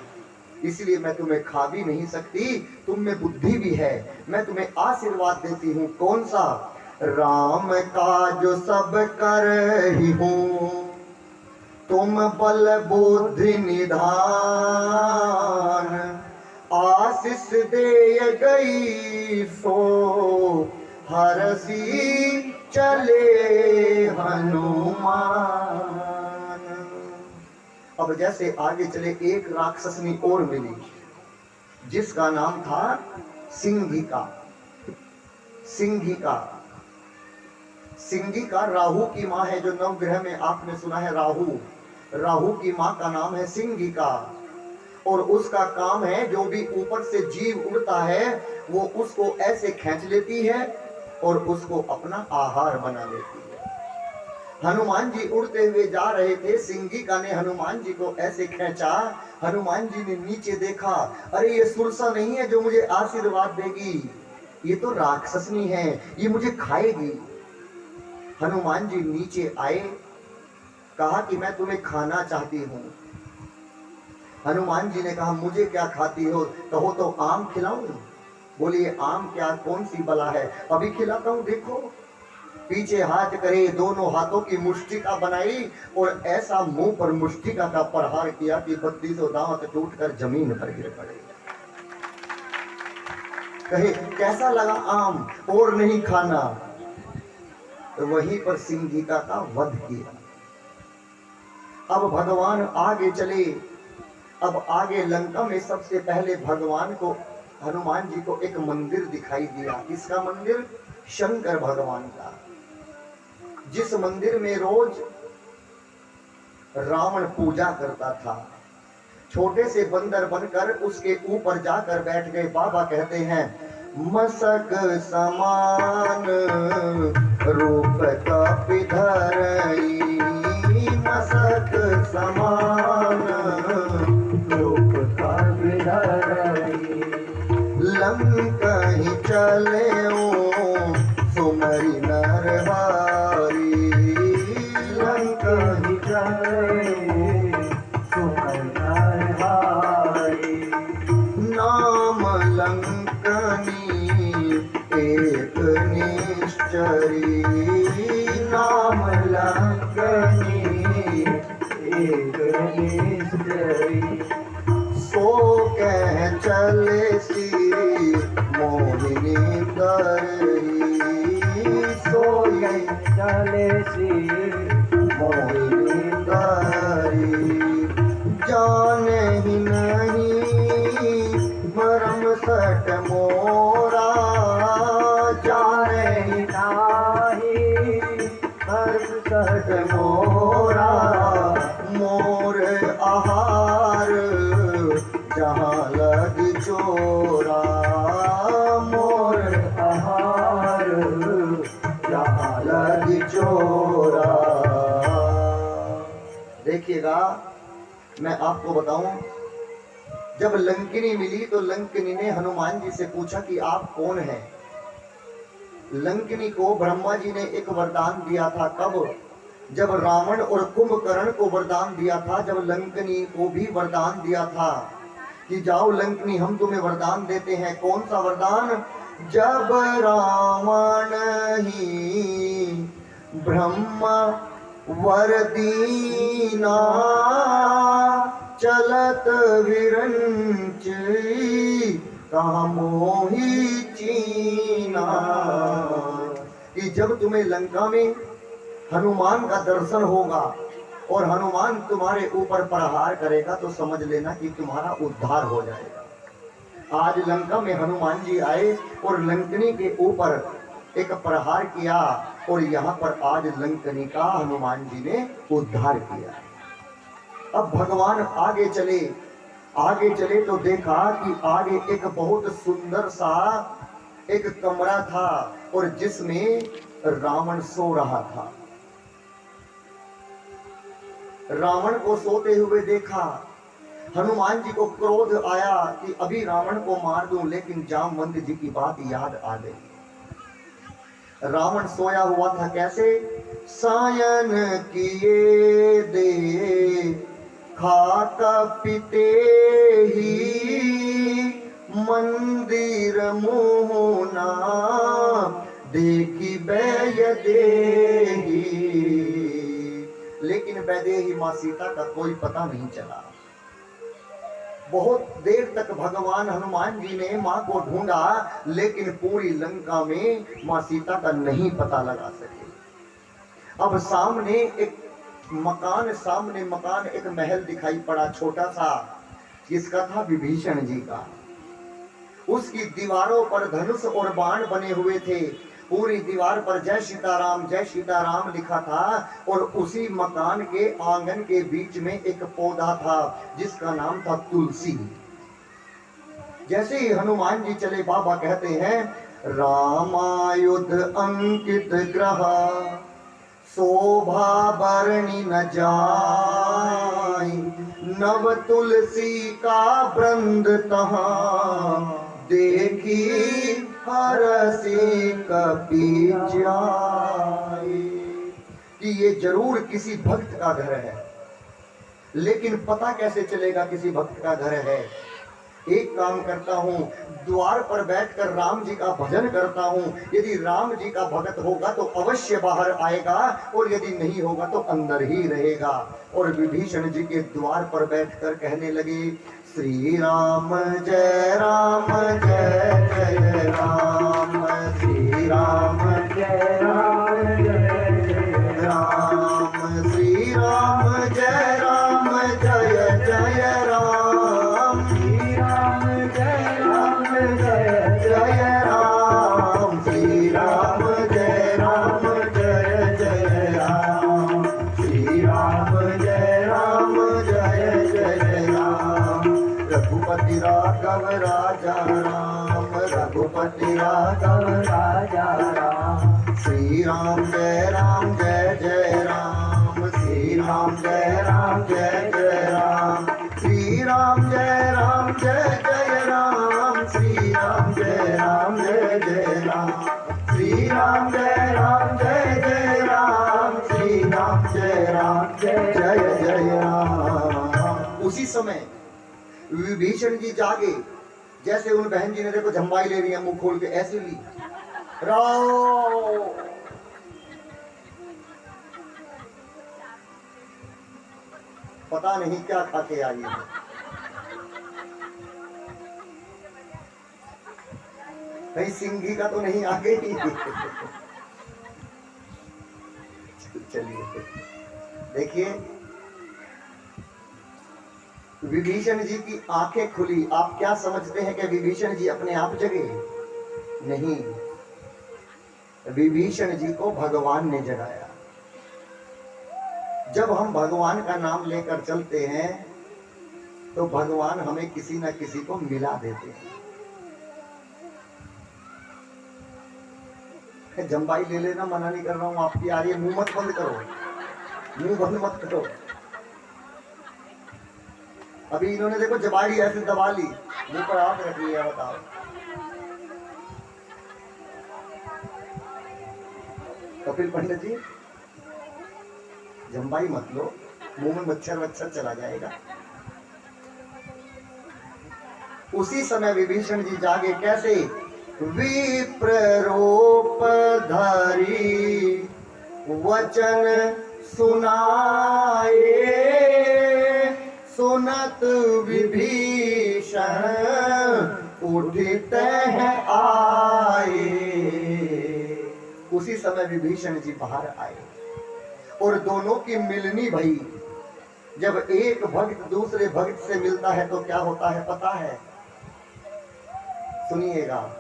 इसलिए मैं तुम्हें खा भी नहीं सकती। तुम में बुद्धि भी है, मैं तुम्हें आशीर्वाद देती हूँ। कौन सा? राम का जो सब कर ही हूँ, तुम बल बुद्धि निधान, आशीष दे गई सो हरसी चले हनुमान। अब जैसे आगे चले, एक राक्षसनी और मिली जिसका नाम था सिंहिका। सिंहिका, सिंहिका राहु की माँ है, जो नवग्रह में आपने सुना है राहु, राहु की माँ का नाम है सिंहिका। और उसका काम है, जो भी ऊपर से जीव उड़ता है वो उसको ऐसे खींच लेती है और उसको अपना आहार बना लेती है। हनुमान जी उड़ते हुए जा रहे थे, सिंहिका ने हनुमान जी को ऐसे खींचा। हनुमान जी ने नीचे देखा, अरे ये सुरसा नहीं है जो मुझे आशीर्वाद देगी, ये तो राक्षसनी है, ये मुझे खाएगी। हनुमान जी नीचे आए, कहा कि मैं तुम्हें खाना चाहती हूँ। हनुमान जी ने कहा, मुझे क्या खाती हो? कहो तो आम खिलाऊं। बोलिए आम क्या, कौन सी बला है, अभी खिलाता हूँ, देखो। पीछे हाथ करे, दोनों हाथों की मुष्टिका बनाई और ऐसा मुंह पर मुष्टिका का प्रहार किया कि 32 दांत टूटकर जमीन पर गिर पड़े। कहे कैसा लगा आम, और नहीं खाना। तो वहीं पर सिंहिका का वध किया। अब भगवान आगे चले। अब आगे लंका में सबसे पहले भगवान को, हनुमान जी को एक मंदिर दिखाई दिया। किसका मंदिर? शंकर भगवान का। जिस मंदिर में रोज रावण पूजा करता था। छोटे से बंदर बनकर उसके ऊपर जाकर बैठ गए। बाबा कहते हैं मसक समान रूप कपिधरई, मसक समान रूप कपिधरई, लंका ही चले सुमरी नरवारी, लंका ही चले सुमर नरहारी, नाम लंकनी एक निश्चरी, नाम लंकनी एक निश्चरी, सो कह चले सी मोहिनी दरई, सो चले सी मोहिनी दरई, जाने ही नहीं मरम सट मोरा, जाने ही नाही हर्ष सट मोरा, मोर आहार जहाँ लग चोरा, मोर आहार जहाँ लग चोरा। देखिएगा, मैं आपको बताऊं, जब लंकिनी मिली तो लंकिनी ने हनुमान जी से पूछा कि आप कौन हैं। लंकिनी को ब्रह्मा जी ने एक वरदान दिया था। कब? जब रावण और कुंभकर्ण को वरदान दिया था, जब लंकिनी को भी वरदान दिया था कि जाओ लंकिनी, हम तुम्हें वरदान देते हैं। कौन सा वरदान? जब रावण ही ब्रह्मा वर दीना, चलत विरंच कहाँ मोही चीना। कि जब तुम्हें लंका में हनुमान का दर्शन होगा और हनुमान तुम्हारे ऊपर प्रहार करेगा तो समझ लेना कि तुम्हारा उद्धार हो जाएगा। आज लंका में हनुमान जी आए और लंकनी के ऊपर एक प्रहार किया और यहाँ पर आज लंकनी का हनुमान जी ने उद्धार किया। अब भगवान आगे चले तो देखा कि आगे एक बहुत सुंदर सा एक कमरा था और जिसमें रावण सो रहा था। रावण को सोते हुए देखा। हनुमान जी को क्रोध आया कि अभी रावण को मार दूं, लेकिन जामवंत जी की बात याद आ गई। रावण सोया हुआ था। कैसे? सायन किए दे खाता पिते ही, मंदिर मोहना देखी बैदेही। लेकिन बैदेही माँ सीता का कोई पता नहीं चला। बहुत देर तक भगवान हनुमान जी ने माँ को ढूंढा, लेकिन पूरी लंका में माँ सीता का नहीं पता लगा सके। अब सामने मकान एक महल दिखाई पड़ा, छोटा सा, जिसका था विभीषण जी का। उसकी दीवारों पर धनुष और बाण बने हुए थे। पूरी दीवार पर जय सीताराम लिखा था और उसी मकान के आंगन के बीच में एक पौधा था जिसका नाम था तुलसी। जैसे ही हनुमान जी चले, बाबा कहते हैं रामायुध अंकित ग्रह, शोभा बरनी न जाई, नव तुलसी का वृंद तहाँ, देखी हरसी कपि जाई। कि ये जरूर किसी भक्त का घर है, लेकिन पता कैसे चलेगा किसी भक्त का घर है? एक काम करता हूँ, द्वार पर बैठकर राम जी का भजन करता हूँ। यदि राम जी का भक्त होगा तो अवश्य बाहर आएगा, और यदि नहीं होगा तो अंदर ही रहेगा। और विभीषण जी के द्वार पर बैठकर कहने लगे, श्री राम जय राम जय जय राम, श्री राम जय राम जय जय राम, श्री राम जय राजा राम, रघुपति राघव राजा राम, श्री राम जय जय राम, श्री राम जय जय राम, श्री राम जय जय राम, श्री राम जय जय राम, श्री राम जय जय राम, श्री राम जय जय राम। उसी समय विभीषण जी जागे, जैसे उन बहन जी ने देखो झंबाई ले रही है मुंह खोल के, ऐसे ली राओ। पता नहीं क्या खा के आई है, कहीं सिंघी का तो नहीं आ गई। चलिए देखिए, विभीषण जी की आंखें खुली। आप क्या समझते हैं कि विभीषण जी अपने आप जगे? नहीं, विभीषण जी को भगवान ने जगाया। जब हम भगवान का नाम लेकर चलते हैं तो भगवान हमें किसी न किसी को मिला देते हैं। जंबाई ले लेना, मना नहीं कर रहा हूं आपकी आ रही है, मुंह मत बंद करो, मुंह बंद मत करो। अभी इन्होंने देखो जबाड़ी ऐसे दबा ली, मुंह पर हाथ रख लिया। बताओ, कपिल पंडित जी जंबाई मत लो, मुंह में मच्छर चला जाएगा। उसी समय विभीषण जी जागे, कैसे? विप्ररूप धरी वचन सुनाए, सुनत विभीषण उठते हैं आए। उसी समय विभीषण जी बाहर आए और दोनों की मिलनी भई। जब एक भक्त दूसरे भक्त से मिलता है तो क्या होता है पता है? सुनिएगा।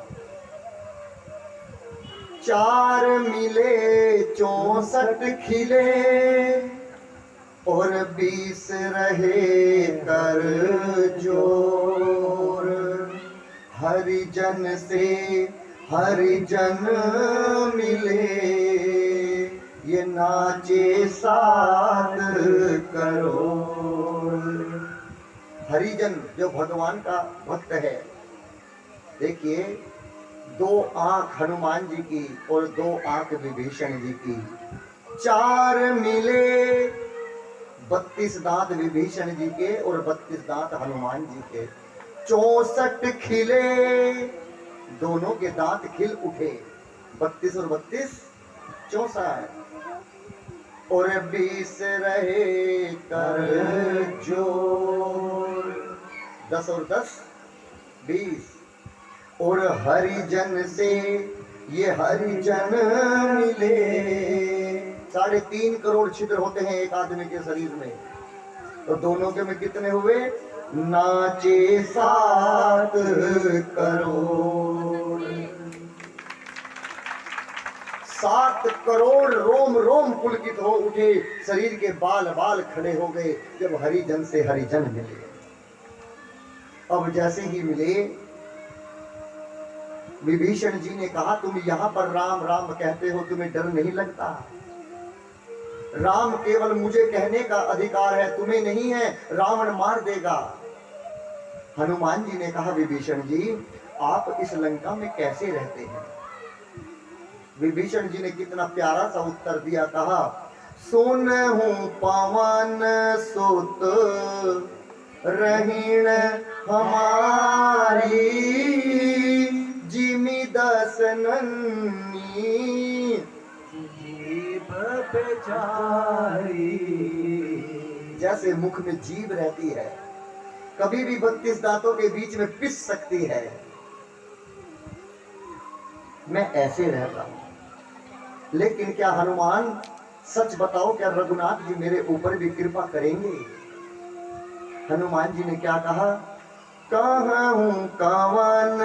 4 मिले 64 खिले और 20 रहे कर जोर। हरिजन से हरिजन मिले, ये नाचे 7 करोड़। हरिजन जो भगवान का भक्त है, देखिए 2 आंख हनुमान जी की और 2 आंख विभीषण जी की। 4 मिले 32 दांत विभीषण जी के और 32 दांत हनुमान जी के। 64 खिले, दोनों के दांत खिल उठे। 32 और 32 64, और 20 रहे कर जोर। 10 और 10 20। और हरिजन से ये हरिजन मिले। 3.5 करोड़ छिद्र होते हैं एक आदमी के शरीर में, तो दोनों के में कितने हुए? नाचे 7 करोड़। 7 करोड़ रोम रोम पुलकित हो उठे, शरीर के बाल बाल खड़े हो गए जब हरिजन से हरिजन मिले। अब जैसे ही मिले, विभीषण जी ने कहा, तुम यहाँ पर राम राम कहते हो, तुम्हें डर नहीं लगता? राम केवल मुझे कहने का अधिकार है, तुम्हें नहीं है, रावण मार देगा। हनुमान जी ने कहा, विभीषण जी आप इस लंका में कैसे रहते हैं? विभीषण जी ने कितना प्यारा सा उत्तर दिया, कहा, सुनहु पवन सुत रहीण हमारी, जिमि 10 नन्ही जीभ बेचारी। जैसे मुख में जीभ रहती है, कभी भी 32 दांतों के बीच में पिस सकती है, मैं ऐसे रहता हूं। लेकिन क्या हनुमान, सच बताओ, क्या रघुनाथ जी मेरे ऊपर भी कृपा करेंगे? हनुमान जी ने क्या कहा, कहूं कवन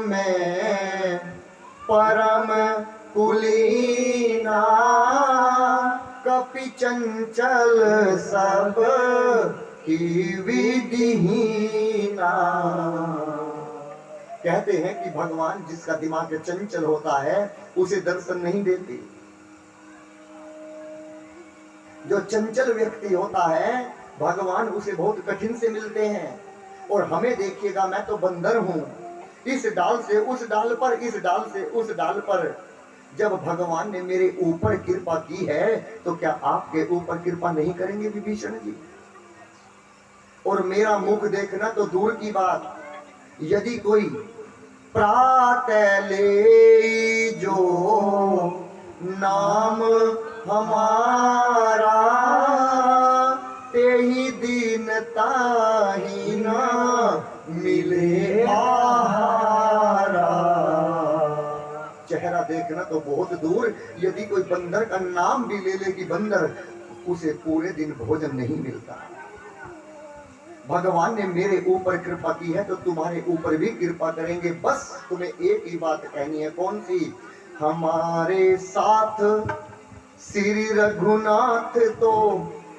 में परम कुलीना, कपि चंचल सब ही विधिहीना। कहते हैं कि भगवान जिसका दिमाग चंचल होता है उसे दर्शन नहीं देते। जो चंचल व्यक्ति होता है भगवान उसे बहुत कठिन से मिलते हैं। और हमें देखिएगा, मैं तो बंदर हूं, इस डाल से उस डाल पर, इस डाल से उस डाल पर। जब भगवान ने मेरे ऊपर कृपा की है तो क्या आपके ऊपर कृपा नहीं करेंगे विभीषण जी? और मेरा मुख देखना तो दूर की बात, यदि कोई प्रातः ले जो नाम हमारा, तेहि दीन ताहि ना मिले आहारा। चेहरा देखना तो बहुत दूर, यदि कोई बंदर का नाम भी ले ले कि बंदर, उसे पूरे दिन भोजन नहीं मिलता। भगवान ने मेरे ऊपर कृपा की है तो तुम्हारे ऊपर भी कृपा करेंगे। बस तुम्हें एक ही बात कहनी है, कौन सी? हमारे साथ श्री रघुनाथ तो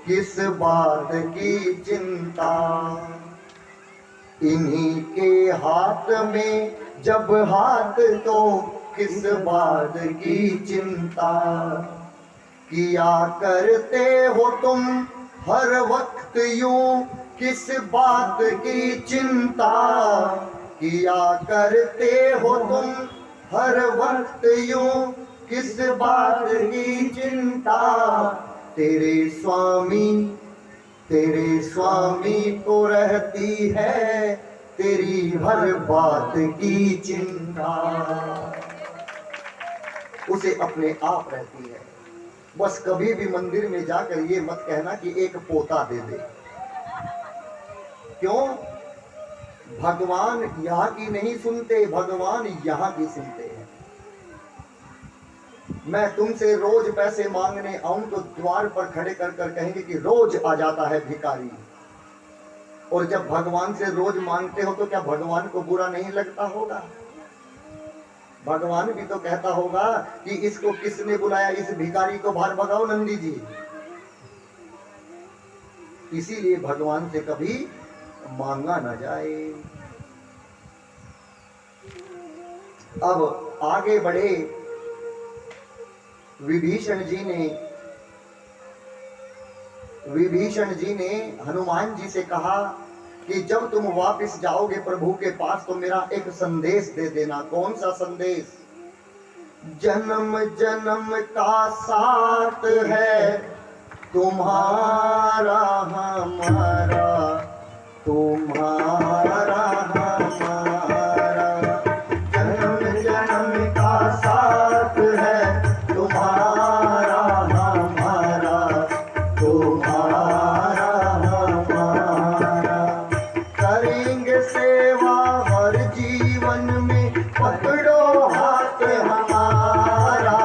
किस बात की चिंता, इन्हीं के हाथ में जब हाथ तो किस बात की चिंता। किया करते हो तुम हर वक्त यूं किस बात की चिंता, किया करते हो तुम हर वक्त यूं किस बात की चिंता। तेरे स्वामी को रहती है तेरी हर बात की चिंता। उसे अपने आप रहती है। बस कभी भी मंदिर में जाकर ये मत कहना कि एक पोता दे दे। क्यों? भगवान यहाँ की नहीं सुनते, भगवान यहाँ की सुनते हैं। मैं तुमसे रोज पैसे मांगने आऊं तो द्वार पर खड़े कर कर कहेंगे कि रोज आ जाता है भिखारी। और जब भगवान से रोज मांगते हो तो क्या भगवान को बुरा नहीं लगता होगा? भगवान भी तो कहता होगा कि इसको किसने बुलाया, इस भिखारी को बाहर भगाओ नंदी जी। इसीलिए भगवान से कभी मांगा ना जाए। अब आगे बढ़े। विभीषण जी ने हनुमान जी से कहा कि जब तुम वापस जाओगे प्रभु के पास तो मेरा एक संदेश दे देना। कौन सा संदेश? जन्म जन्म का साथ है तुम्हारा हमारा, तुम्हारा हमारा। जन्म जन्म का साथ है तुम्हारा हमारा, तुम्हारा हमारा। करेंगे सेवा हर जीवन में, पकड़ो हाथ हमारा।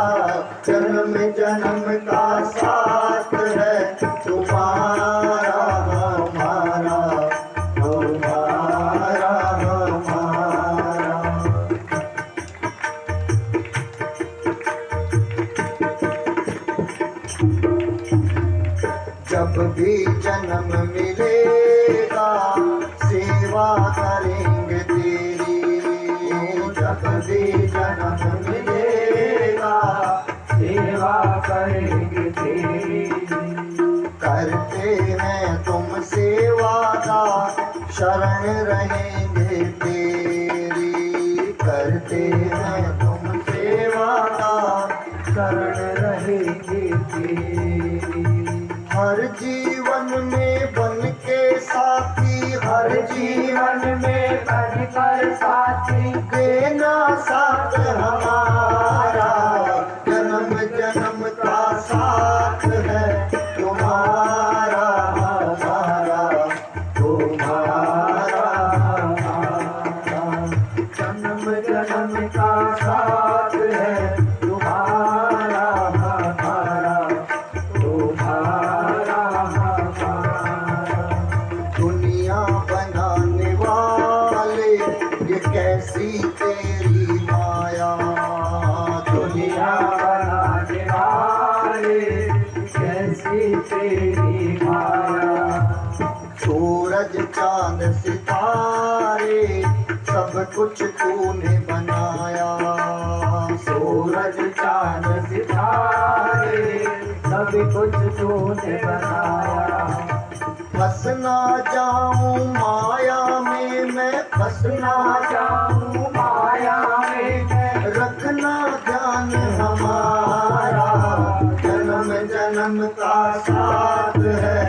जन्म जन्म का साथ है तुम्हारा हमारा, तुम्हारा हमारा। जब भी जन्म मिलेगा सेवा करेंगे तेरी। जब भी जन्म मिलेगा सेवा करेंगे तेरी। करते हैं तुम सेवा का शरण रहेंगे तेरी। करते हैं तुम सेवा का शरण रहेंगे तेरी। हर जीवन में बन के साथी, हर जीवन में बनकर साथी, देना साथ हमारा। जन्म जन्म का साथ है तुम्हारा हमारा, तुम्हारा हमारा। जन्म जन्म का साथ है तुम्हारा हमारा, तुम्हारा हमारा। दुनिया बनाने वाले ये कैसी तेरी माया। दुनिया बनाने वाले कैसी तेरी माया। सूरज चांद सितारे सब कुछ तूने बनाया। सूरज चांद सितारे सब कुछ तूने बनाया। फंस ना जाऊं माया में मैं, फंस ना जाऊं माया में मैं, रखना ध्यान हमारा। जन्म जन्म का साथ है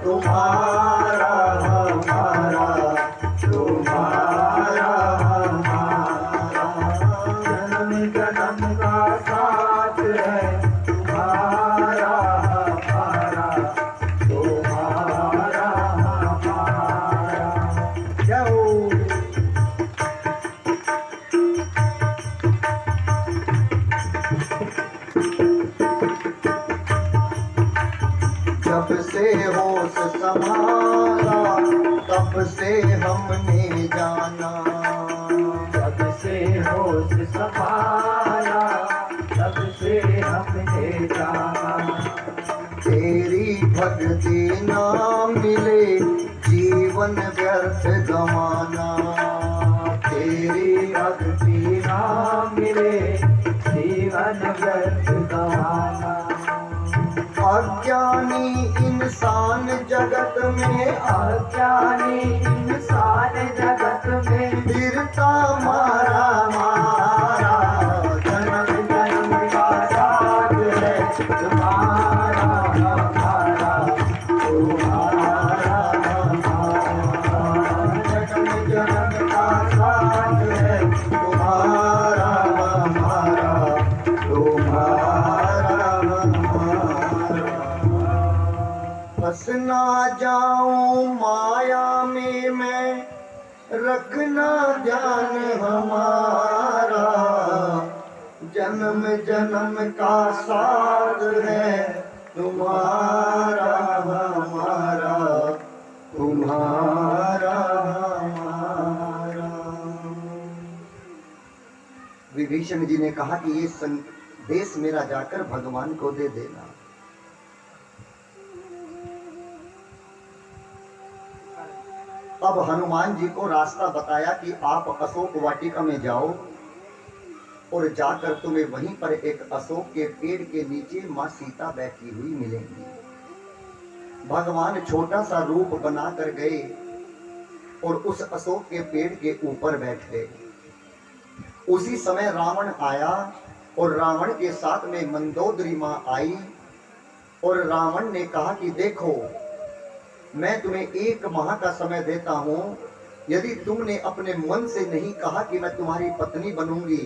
तुम्हारा हमारा, तुम्हारा हमारा। जन्म जन्म का साथ है तुम्हारा हमारा, तुम्हारा हमारा। जय हो। जब से होश संभाला तब से हमने जाना। जब से होश संभाला तब से हमने जाना। तेरी भक्ति ना मिले जीवन व्यर्थ गंवाना। तेरी भक्ति ना मिले जीवन व्यर्थ गंवाना। अज्ञानी इंसान जगत में, अज्ञानी इंसान जगत में फिरता मारा मारा। जन्म जन्म का साथ है तुम्हारा हमारा, तुम्हारा हमारा। जन्म जन्म का साथ है तुम्हारा हमारा, तुम्हारा हमारा। फंस ना जाऊं माया में मैं, रखना ध्यान हमारा। जन्म जन्म का साथ है तुम्हारा हमारा, तुम्हारा हमारा। विभीषण जी ने कहा कि ये संदेश मेरा जाकर भगवान को दे देना। अब हनुमान जी को रास्ता बताया कि आप अशोक वाटिका में जाओ और जाकर तुम्हें वहीं पर एक अशोक के पेड़ के नीचे माँ सीता बैठी हुई मिलेंगी। भगवान छोटा सा रूप बनाकर गए और उस अशोक के पेड़ के ऊपर बैठ गए। उसी समय रावण आया और रावण के साथ में मंदोदरी माँ आई और रावण ने कहा कि देखो, मैं तुम्हें 1 माह का समय देता हूं। यदि तुमने अपने मन से नहीं कहा कि मैं तुम्हारी पत्नी बनूंगी,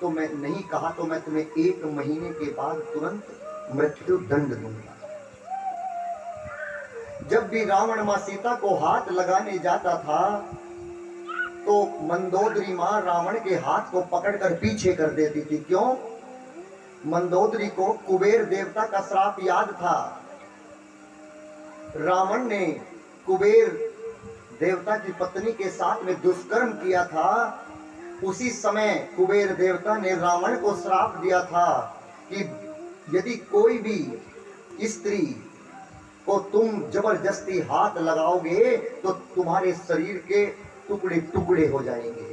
तो मैं नहीं कहा तो मैं तुम्हें 1 महीने के बाद तुरंत मृत्यु दंड दूंगा। जब भी रावण मां सीता को हाथ लगाने जाता था तो मंदोदरी मां रावण के हाथ को पकड़कर पीछे कर देती थी। क्यों? मंदोदरी को कुबेर देवता का श्राप याद था। रावण ने कुबेर देवता की पत्नी के साथ में दुष्कर्म किया था। उसी समय कुबेर देवता ने रावण को श्राप दिया था कि यदि कोई भी स्त्री को तुम जबरदस्ती हाथ लगाओगे तो तुम्हारे शरीर के टुकड़े टुकड़े हो जाएंगे।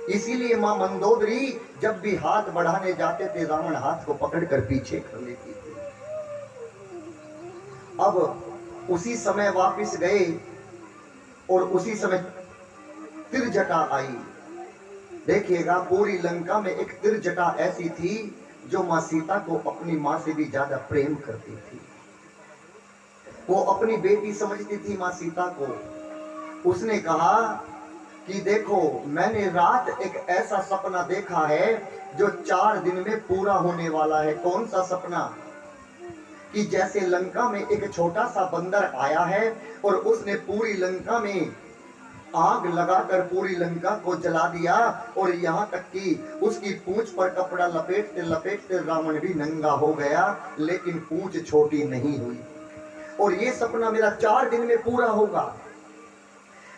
इसीलिए मां मंदोदरी जब भी हाथ बढ़ाने जाते थे रावण हाथ को पकड़कर पीछे कर लेती थी। अब उसी समय वापिस गए और उसी समय तिरजटा आई। देखिएगा, पूरी लंका में एक तिरजटा ऐसी थी जो मां सीता को अपनी मां से भी ज्यादा प्रेम करती थी। वो अपनी बेटी समझती थी मां सीता को। उसने कहा कि देखो, मैंने रात एक ऐसा सपना देखा है जो 4 दिन में पूरा होने वाला है। कौन सा सपना? कि जैसे लंका में एक छोटा सा बंदर आया है और उसने पूरी लंका में आग लगाकर पूरी लंका को जला दिया और यहाँ तक कि उसकी पूंछ पर कपड़ा लपेटते लपेटते रावण भी नंगा हो गया, लेकिन पूंछ छोटी नहीं हुई। और ये सपना मेरा 4 दिन में पूरा होगा।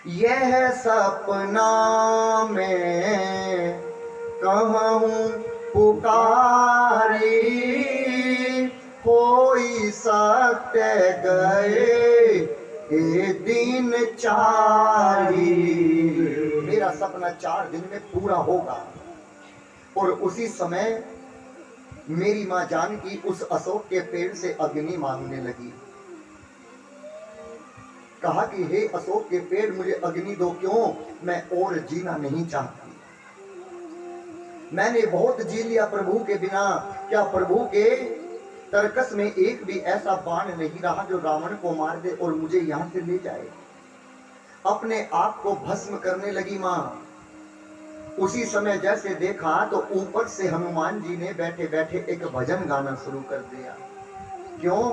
यह सपना मैं कहूँ पुकारी, होई सत्य गए हे दिन चारी, मेरा सपना 4 दिन में पूरा होगा। और उसी समय मेरी माँ जानकी उस अशोक के पेड़ से अग्नि मांगने लगी। कहा कि हे अशोक के पेड़, मुझे अग्नि दो, क्यों? मैं और जीना नहीं चाहती। मैंने बहुत जी लिया प्रभु के बिना। क्या प्रभु के तरकस में एक भी ऐसा बाण नहीं रहा जो रावण को मार दे और मुझे यहां से ले जाए? अपने आप को भस्म करने लगी मां। उसी समय जैसे देखा तो ऊपर से हनुमान जी ने बैठे बैठे एक भजन गाना शुरू कर दिया। क्यों?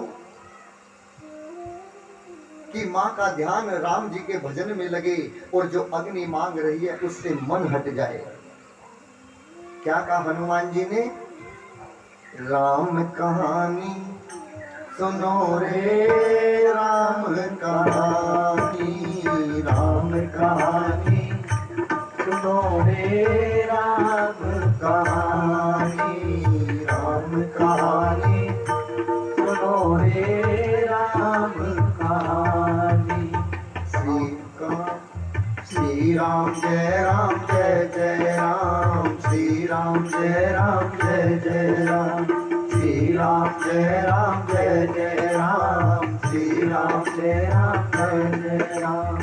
कि मां का ध्यान राम जी के भजन में लगे और जो अग्नि मांग रही है उससे मन हट जाए। क्या कहा हनुमान जी ने? राम कहानी सुनो रे, राम कहानी, राम कहानी सुनो रे, राम कहानी, राम कहानी सुनो रे, राम कहानी। श्री राम जय राम जय जय राम, श्री राम जय राम जय जय राम, श्री राम जय राम जय जय राम, श्री राम जय राम जय जय राम।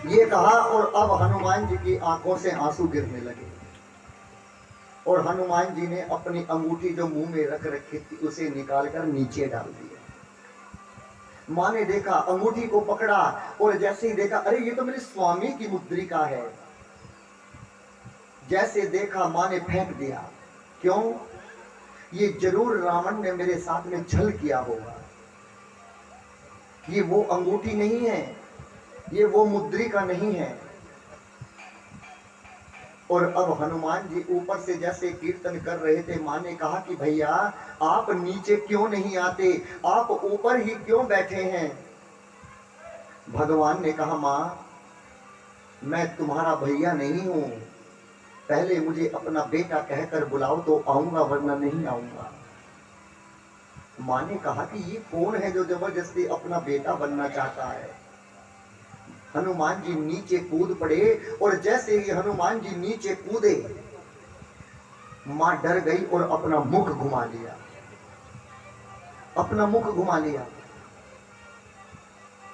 ये कहा और अब हनुमान जी की आंखों से आंसू गिरने लगे। और हनुमान जी ने अपनी अंगूठी जो मुंह में रख रखी थी उसे निकालकर नीचे डाल दिया। मां ने देखा, अंगूठी को पकड़ा और जैसे ही देखा, अरे ये तो मेरे स्वामी की मुद्रिका है। जैसे देखा मां ने फेंक दिया। क्यों? ये जरूर रावण ने मेरे साथ में छल किया होगा। ये वो अंगूठी नहीं है, ये वो मुद्रिका नहीं है। और अब हनुमान जी ऊपर से जैसे कीर्तन कर रहे थे, मां ने कहा कि भैया आप नीचे क्यों नहीं आते, आप ऊपर ही क्यों बैठे हैं? भगवान ने कहा, मां मैं तुम्हारा भैया नहीं हूं, पहले मुझे अपना बेटा कहकर बुलाओ तो आऊंगा, वरना नहीं आऊंगा। मां ने कहा कि ये कौन है जो जबरदस्ती अपना बेटा बनना चाहता है? हनुमान जी नीचे कूद पड़े और जैसे ही हनुमान जी नीचे कूदे, मां डर गई और अपना मुख घुमा लिया। अपना मुख घुमा लिया।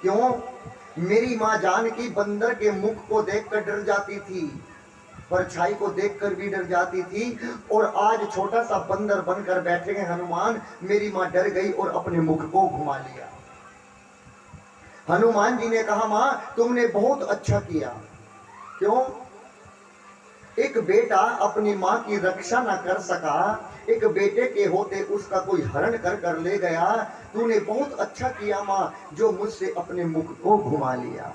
क्यों? मेरी मां जानकी बंदर के मुख को देखकर डर जाती थी, परछाई को देखकर भी डर जाती थी, और आज छोटा सा बंदर बनकर बैठे हैं हनुमान। मेरी मां डर गई और अपने मुख को घुमा लिया। हनुमान जी ने कहा, मां तुमने बहुत अच्छा किया। क्यों? एक बेटा अपनी मां की रक्षा न कर सका, एक बेटे के होते उसका कोई हरण कर कर ले गया। तूने बहुत अच्छा किया मां, जो मुझसे अपने मुख को घुमा लिया।